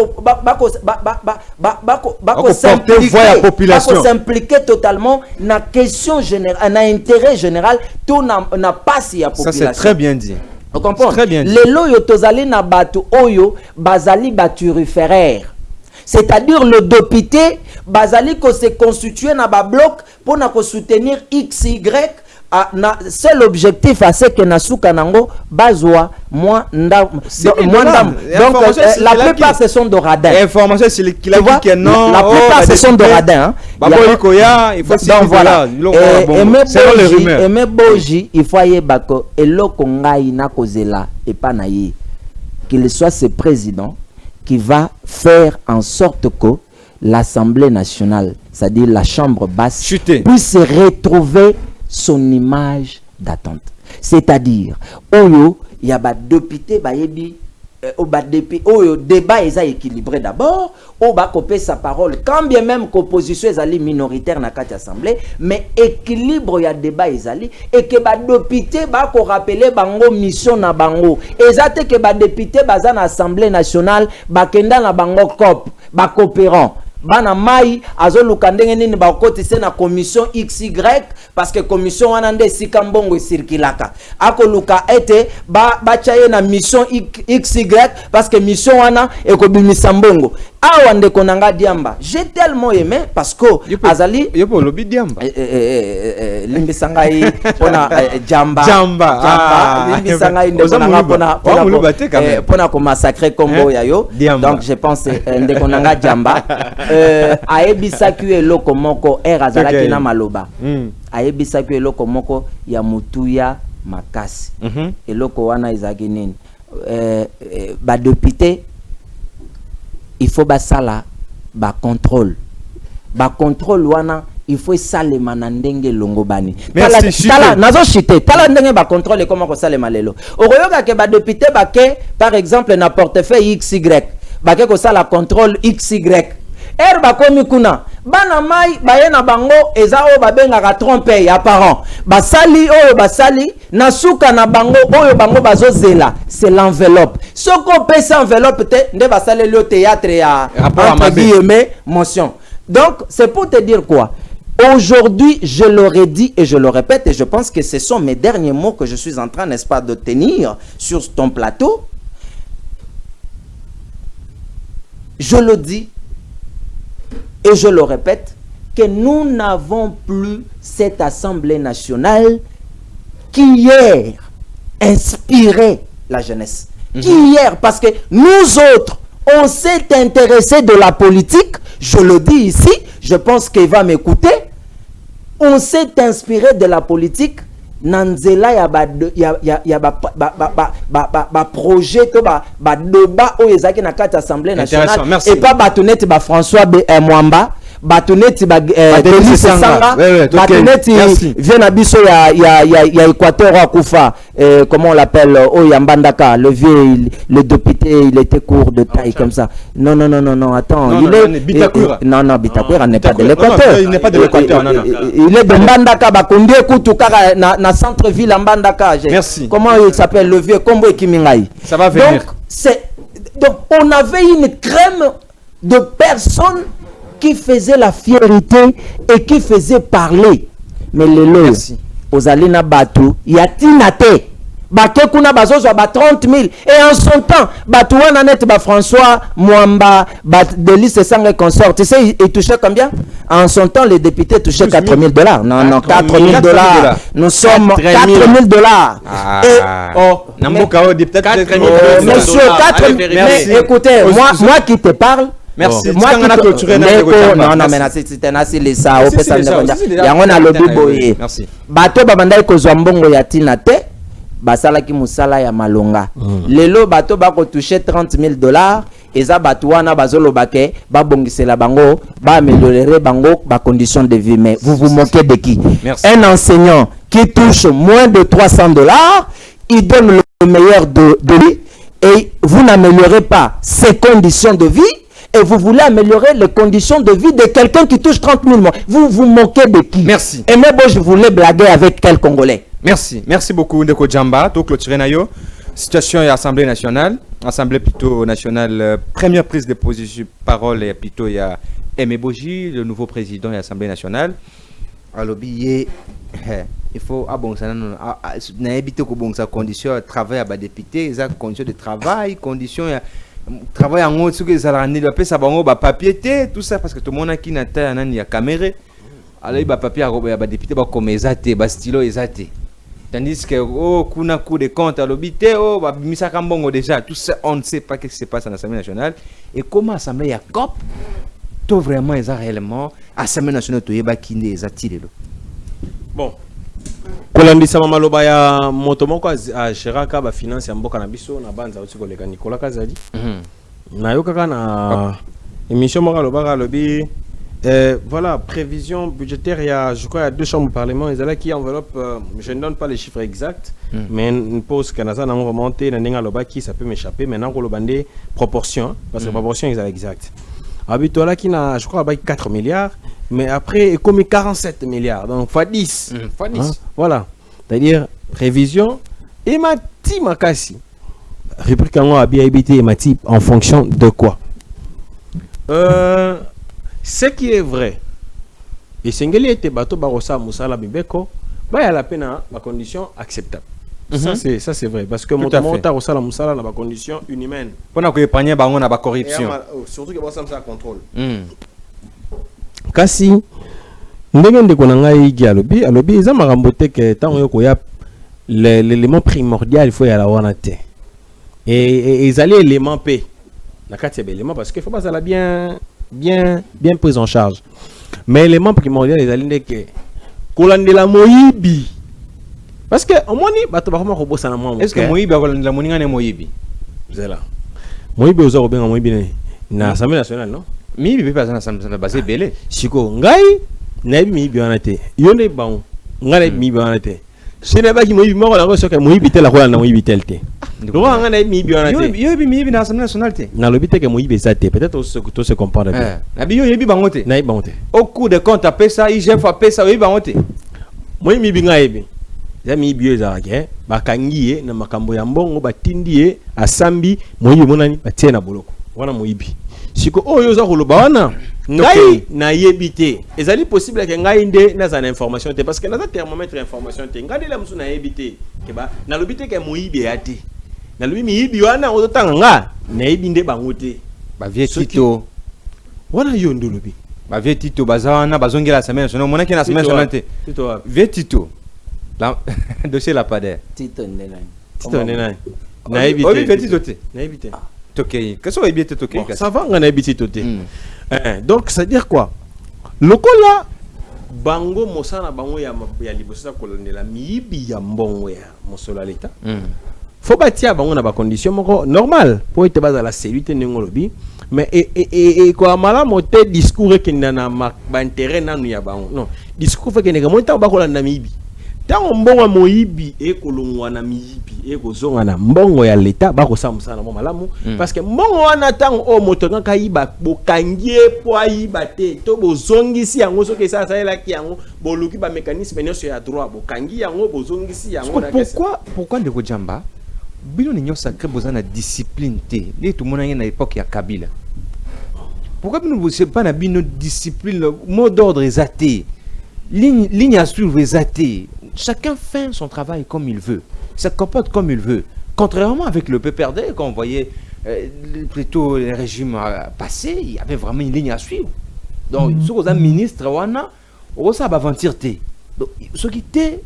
ko s'impliquer totalement na question générale na intérêt général tout na passe ya population. Ça c'est très bien dit. On comprend. Les loyo tozali na batu oyo bazali baturiféraire. C'est-à-dire le député bazali ko se constituer na ba bloc pour na ko soutenir XY na seul objectif à ce que nasuka nango bazwa moi ndam. Donc la plupart ce sont de radins. Information c'est qu'il a dit que non. La plupart ce sont de radins. Il faut donc voilà. Aimé Boji il faut y bako eloko ngai na kozela et pas na ye qu'il soit ce président qui va faire en sorte que l'Assemblée nationale, c'est-à-dire la chambre basse, puisse retrouver son image d'attente. C'est-à-dire, il y a des députés, débat est équilibré d'abord, on va couper sa parole, quand bien même qu'opposition est minoritaire dans l'Assemblée, mais équilibre il y a débat et que les députés va rappeler bango mission na bango, et que les députés dans l'Assemblée nationale bakenda na bango cop, ba coopérant. Bana mai azoluka ndenge nini ba kotise na commission XY parce que commission wana nde sikambongo circulaka akoluka ete ba chaye na mission XY parce que mission wana ekobimisa mbongo awa ndeko nanga Diamba j'ai tellement aimé parce que azali yopo lobi Diamba limbisanga yi pona jamba limbisanga yi ndeko nanga pona ko massacrer combo yayo donc je pense ndeko nanga Jamba aebisaki eloko moko azalaki na maloba aebisaki eloko moko ya mutuya makasi eloko wana ezaki nini ba député il faut basala ba contrôle wana il faut salema na ndenge longobani tala nazo chité tala ndenge ba contrôle comment ko salema lelo okoyoka ke ba député bake par exemple na portefeuille XY bake ko sala contrôle XY bakomi kuna bana mai bayena bango eza o babengaka trompe ya parent basali oyo basali na suka na bango oyo bango bazozela c'est l'enveloppe soko pesa enveloppe te nde basali le théâtre ya entre guillemets motion. Donc c'est pour te dire quoi aujourd'hui je l'aurais dit et je le répète et je pense que ce sont mes derniers mots que je suis en train n'est-ce pas de tenir sur ton plateau. Je le dis et je le répète, que nous n'avons plus cette Assemblée nationale qui hier inspirait la jeunesse. Qui hier, parce que nous autres, on s'est intéressé de la politique, je le dis ici, je pense qu'il va m'écouter, on s'est inspiré de la politique, nanzela ya projet to ba débat o ezaki na kati Assemblée nationale et pas batoneti ba François Mwamba batoneti ba Denis Sanga batoneti vient biso ya Équateur akufa comment on l'appelle o Yambandaka le vieux le député il était court de taille comme ça non attends il est Bitakura n'est pas de l'Équateur il n'est pas de l'Équateur il est de Mbandaka bakondi kutu kaka na centre-ville à Mbandaka. Merci. Comment il s'appelle le vieux Kombo Kimingai. Ça va venir. Donc on avait une crème de personnes qui faisaient la fierté et qui faisaient parler. Mais les lois, aux Alina Batou, il y a Tinate. Bake kuna bazozwa ba 30 000 et en son temps batouana net ba François Mwamba ba Delis Sanga et consort, tu sais il touchait combien en son temps? Les députés touchaient 4 000 $. Non 4 000 $. Nous sommes 4 000 $. Et Namboka peut-être 4 000 $. Monsieur 4 000. Mais écoutez, moi qui te parle. Merci. Moi qui non mais c'était nasi les ça au pesa ndonda yango na lobby boye. Merci. Bato babandai ko zwambongo ya tina te basala ki musala ya malonga. Lelo bato bako toucher 30 000 $. Eza bato wana bazolo bake babongisela bango ba améliorer bango ba conditions de vie. Mais vous vous moquez de qui? Merci. Un enseignant qui touche moins de 300 $, il donne le meilleur de lui et vous n'améliorez pas ses conditions de vie. Et vous voulez améliorer les conditions de vie de quelqu'un qui touche 30 000 mois. Vous vous moquez de qui? Merci. Et même je voulais blaguer avec quel Congolais? Merci. Merci beaucoup, Ndeko Djamba. Tout clôturé nayo. Situation à l'Assemblée nationale. Assemblée plutôt nationale. Première prise de position, parole et plutôt il y a Aimé Boji, le nouveau président de l'Assemblée nationale. Alors, il faut éviter que ça condition de travail à député, les conditions de travail, conditions travail en haut sur les alanies le ça va papier tout ça parce que tout le monde a qui n'a pas de caméra alors il va papier à député comme exacté ba stylo exacté tandis que kuna coup de compte à l'obité ba misa kambongo déjà tout ça on ne sait pas qu'est-ce qui se passe en Assemblée nationale et comment assemblée ya cop tout vraiment ils réellement Assemblée nationale to yeba kinde exacté bon kolandisa maloba ya moto moko agéraka ba finance ya mboka na biso na banza uti koleka Nicolas Kazadi nayokaka na émission moko lobaka lobi voilà prévision budgétaire il y a je crois il y a 2 chambres du parlement ils allaient qui enveloppe je ne donne pas les chiffres exacts mais une pause canasa na remonter na ninga loba qui ça peut m'échapper maintenant ko lobande proportion parce que proportion ils allaient exact habitola qui na je crois 4 milliards mais après il commis 47 milliards donc fois 10 fois 10 hein? Voilà c'est-à-dire prévision et mati makasi rubrique en a bien habité et mati en fonction de quoi ce qui est vrai et sengeli était bateau barossa musala bibeko ba ya la peine ma condition acceptable. Ça c'est vrai parce que mon monta rossa la musala na ba condition inhumaine pour na ko épargner bango na ba corruption surtout que bossa ça contrôle kasi ndenge ndeko na ngai gi alobi eza makambo te ke tango yo koya l'élément primordial il faut ya la wana te et ezali élément p na kati ya élément parce que faut pas ça la bien prise en charge mais l'élément primordial ezali ndeke kolandela moyibi parce que omoni bato bakoma ko bossa na mwa est-ce que moyibi kolandela moninga ne moyibi zela moyibi oza ko benga moyibi na Assemblée nationale non mi bibi pas na Assemblée basé belé siko ngai nabi mi biana te yone bango ngale mi biana te sene ba ki moyibi moko la ko soka moyibi te la ko na moyibi tel te donc nga na mi biana te yobi mi na Assemblée nationale te na lobi te ke moyibi ça te peut-être tout se comprendre bien na bi yobi bango te na bango te au coup de compte après ça IGF après ça yobi bango te moyibi bi ngai ya mi bio za ke bakangiye na makambo ya mbongo batindie asambi moyibi monani batie na boloko wana moyibi siko oyo za koloba wana ngai na yebite ezali possible ke ngai nde na za information te parce que na za thermomètre information te ngai la musu na yebite ke ba na lobite ke moyibi ya te na lobi miyibi wana ozotanga nga na yebi nde bango te ba vie tito wana yo ndo lobi ba vie tito bazana bazongela Assemblée nationale mona ki na Assemblée nationale te tito vie tito la dossier la pader Tito ndenai na yebite obi vie tito te na yebite Tokei. Qu'est-ce que vous avez Tokei? Ça va, on a habitué. Donc, ça veut dire quoi? Le cola, bango mosana bango ya libosa kolonela miyibi ya mbongo ya mosola l'État. Faut bâtir bango na ba condition moko normal pour être base à la sécurité ngolobi. Mais et quoi mala moté discours qui na ba intérêt nanu ya bango. Non, discours fait que ne monta ba kolanda miyibi. Tango mbongo moyibi ekolongwa na miyibi ekozonga na mbongo ya l'État bakosamusana mo malamu parce que mbongo wana tango o moto kaka yiba bokangie po ayiba te to bozongisi yango soki ça la ki yango boluki ba mécanisme nyonso ya droit bokangi yango bozongisi yango pourquoi Ndeko Djamba bino ninyo sacré bozana discipline te ni tout monde na époque ya Kabila pourquoi bino vous pas na bino discipline mot d'ordre exaté ligne à suivre exaté. Chacun fait son travail comme il veut. se comporte comme il veut. Contrairement avec le PPRD, quand on voyait plutôt les régimes passés, il y avait vraiment une ligne à suivre. Donc, ce que les ministres, on va aventure. Donc, ce qui était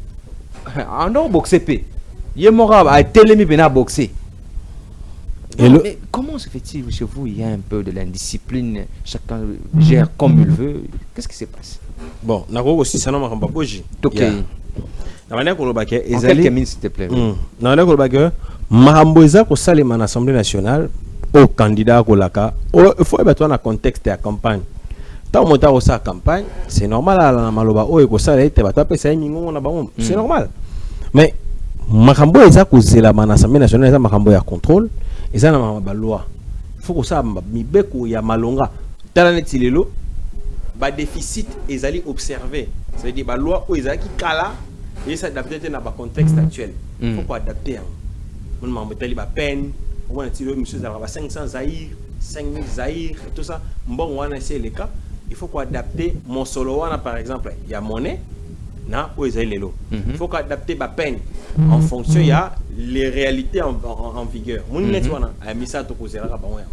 en or boxé, il y a un télémi à boxer. Mais comment se fait-il chez vous, il y a un peu de l'indiscipline, chacun gère comme il veut? Qu'est-ce qui se passe? Bon, nako aussi ça n'a pas bougé. OK. Na manière ko lobake En quelques minutes s'il te plaît. Na manière ko lobake mahambo eza ko salema na Assemblée nationale au candidat ko laka. Il faut être dans contexte de la campagne. Tant monta ko sa campagne, c'est normal na maloba o ko sala ete ba tape sa nyingo na bango. C'est normal. Mais mahambo eza ko zela na Assemblée nationale eza mahambo ya contrôle. Eza na ba loi. Il faut ko sa mibeko ya malonga. Tala neti lelo ba déficit ezali observé. C'est-à-dire ba loi o ezali ki kala et s'adapter dans le contexte actuel. Il faut adapter. On m'a dit ba peine, on a dit monsieur ça va 500 zaïr, 5000 zaïr, tout ça. Bon, on a essayé les cas. Il faut adapter mon solo par exemple, il y a monnaie na o ezali lelo. Il faut adapter ba peine en fonction il y a les réalités en vigueur. Mon net wana a mis ça to kozela ba wana.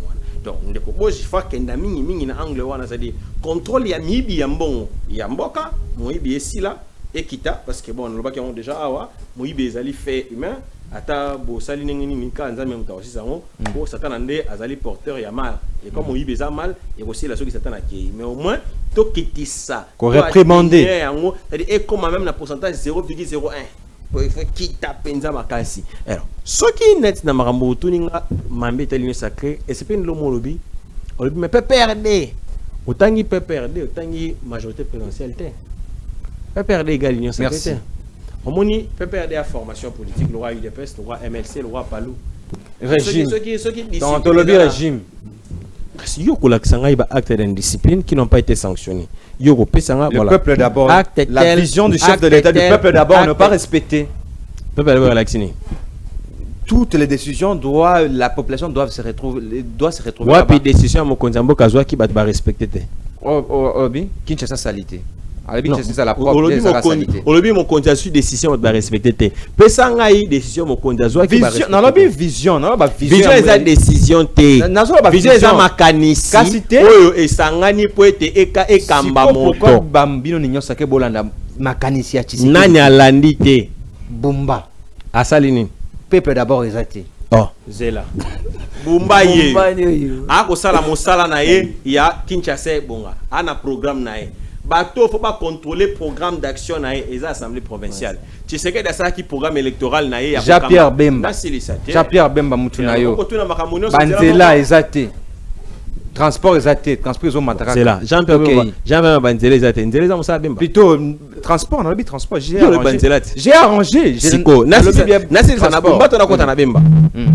Donc ndeko boji fa kenda mingi na angle wana c'est-à-dire contrôle ya mibi ya mbongo ya mboka moyibi esila ekita parce que bon lobaki on déjà awa moyibi ezali fait humain ata bo sali nengini nika nzambe mta aussi sango ko satana nde azali porteur ya mal et comme moyibi eza mal et aussi la soki satana ki mais au moins to kitisa ko réprimander c'est-à-dire et comme même na pourcentage 0,01 il faut quitter penza makasi. Alors ce qui net na makambo tuninga mambe tali sacré et c'est pas une lomo lobby mais PPRD autangi PPRD autangi majorité présidentielle PPRD égale l'union sacrée. On moni PPRD a formation politique le roi UDPS le roi MLC le roi Palou régime ceux qui dans le lobby régime si yoko la kisanga iba acte d'indiscipline qui n'ont pas été sanctionnés. Yoko pesanga le peuple d'abord. La vision du chef de l'État du peuple d'abord ne pas respecter. Peuple d'abord vacciné. Toutes les décisions la population doit se retrouver ouais puis décision mo konzambo kazwa ki ba respecter te. Obi Kinshasa salité. C'est ça la propre olobi mo konza su décision ba respecter te. Pesanga yi décision mo konza zwa ki ba respecter. Non lobi vision non ba vision eza décision te. Vision eza makanisi. Oyo esangani po ete ekamba moto. Bambino ninyo sake bolanda makanisi ya Tshisekedi. Nani alandi te. Bumba. Asali nini? Peuple d'abord ezate. Oh, Zela. Bumba ye. Ako sala mosala na ye ya Kinshasa bonga. Ana programme na ye. Bateau faut pas contrôler programme d'action na ye eza assemblée provinciale. Tu sais que dans ça qui programme électoral na ye ya Jean-Pierre Bemba. Jean-Pierre Bemba mutu na yo. Banzela ezate. Transport ezate, transport zo mataka. C'est là. Jean-Pierre Bemba. Jean-Pierre Banzela ezate. Nzela za musala Bemba. Plutôt transport, on a dit transport. J'ai arrangé. Siko. Nasi sana Bumba to na kota na Bemba.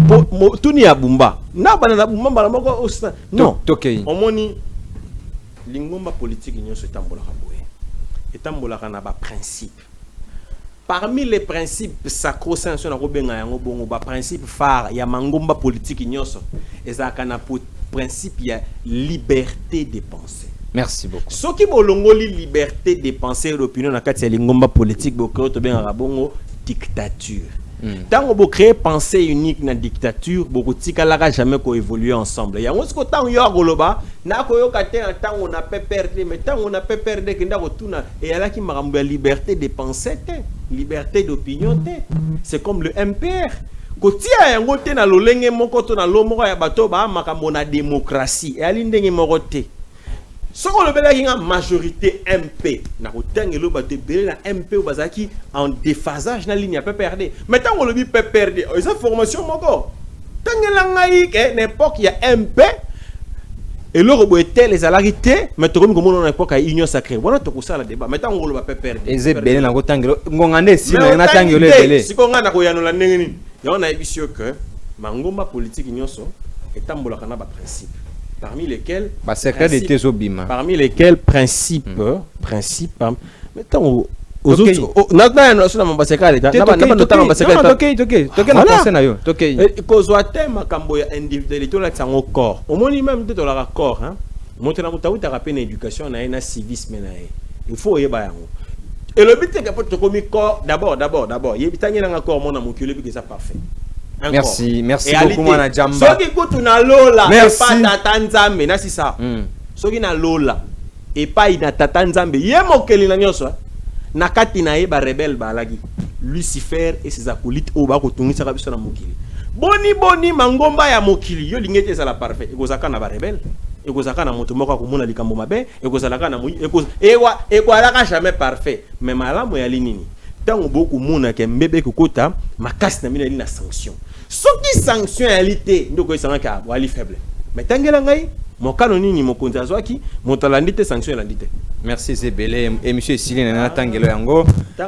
Po tuni ya Bumba. Na bana na Bumba bala moko osta. Non. Okay. Omoni lingomba politique nyonso etambola boye. Etambola na ba principe. Parmi les principes sacro-saints sur la robenga yango bongo ba principe phare ya mangomba politique nyonso ezaka na principe ya liberté de penser. Merci beaucoup. Ce qui bolongoli liberté de penser et d'opinion na kati ya lingomba politique boko to benga bongo dictature. Tant on créer pensée unique na dictature, beaucoup tikalaka jamais ko évoluer ensemble. Ya ngosiko tant yo goloba na ko yo katé tant on a pas perdu mais tant on a pas perdu que ndako tuna et ala ki makambo ya liberté de penser liberté d'opinion c'est comme le MPR. Kotia yango te na lolenge moko to na lomoko ya bato ba makambo na démocratie et ali ndenge moko te. Ce qu'on le fait la majorité MP na kotangelo bato belé na MP ou bazaki en déphasage na ligne peut perdre. Mais tant on le dit peut perdre, ça formation moko. Tangela ngai ke n'époque ya MP et le robot était les alarités mais to comme on époque à union sacrée. Voilà to ko sala débat. Mais tant on le va peut perdre. Eze belé na kotangelo ngongande si na tangelo belé. Si ko ngana ko yanola ndenge ni. Ya on a émission que mangomba politique nyonso etambola kana ba principe. Parmi lesquels parmi lesquels principe mais tant aux autres na sur mon baseka l'état na notamment baseka kozwa thème makambo ya individualité la tsango corps au moins même de la corps hein monter na mutaouta rappeler éducation na civisme na il faut yeba yango Et le but c'est que tu commis corps d'abord. Il y a un corps mon amour qui est parfait. Merci beaucoup Mwana Jamba. Ceux qui écoutent na lola et Merci. pas tata nzambe, na c'est ça. Ceux qui na lola et pas ina tata nzambe, yé mokeli na nyonso. Na kati na ye ba rebelle ba lagi. Lucifer et ses acolytes au ba ko tungisa ka biso na mokili. Boni mangomba ya mokili yo lingete za la parfait. Ekozaka na ba rebelle. Ekozaka na moto moko akomona likambo mabe, ekozalaka na moyi, ekwalaka jamais parfait. Mais malamu ya linini. Tango beaucoup mona ke mbebe kokota makasi na mina na sanction. Soki sanction ya lité ndoko esanga ka wali faible. Mais tangela ngai mokano nini mokonzi azwaki motalandi te sanction ya landite. Merci Zebele et monsieur Siline na tangelo yango.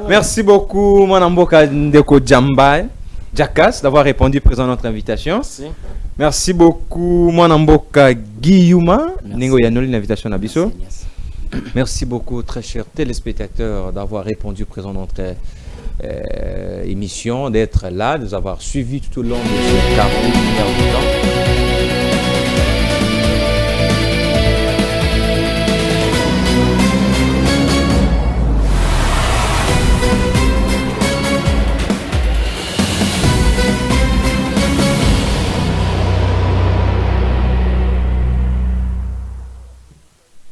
Merci beaucoup Mwana Mboka Ndeko Jamba Jakas d'avoir répondu présent à notre invitation. Merci beaucoup Mwana Mboka Guilluma Ningo Yanoli l'invitation à Bisso. Merci beaucoup très chers téléspectateurs d'avoir répondu présent à notre émission, d'être là, de nous avoir suivis tout au long de ces 40 minutes de temps.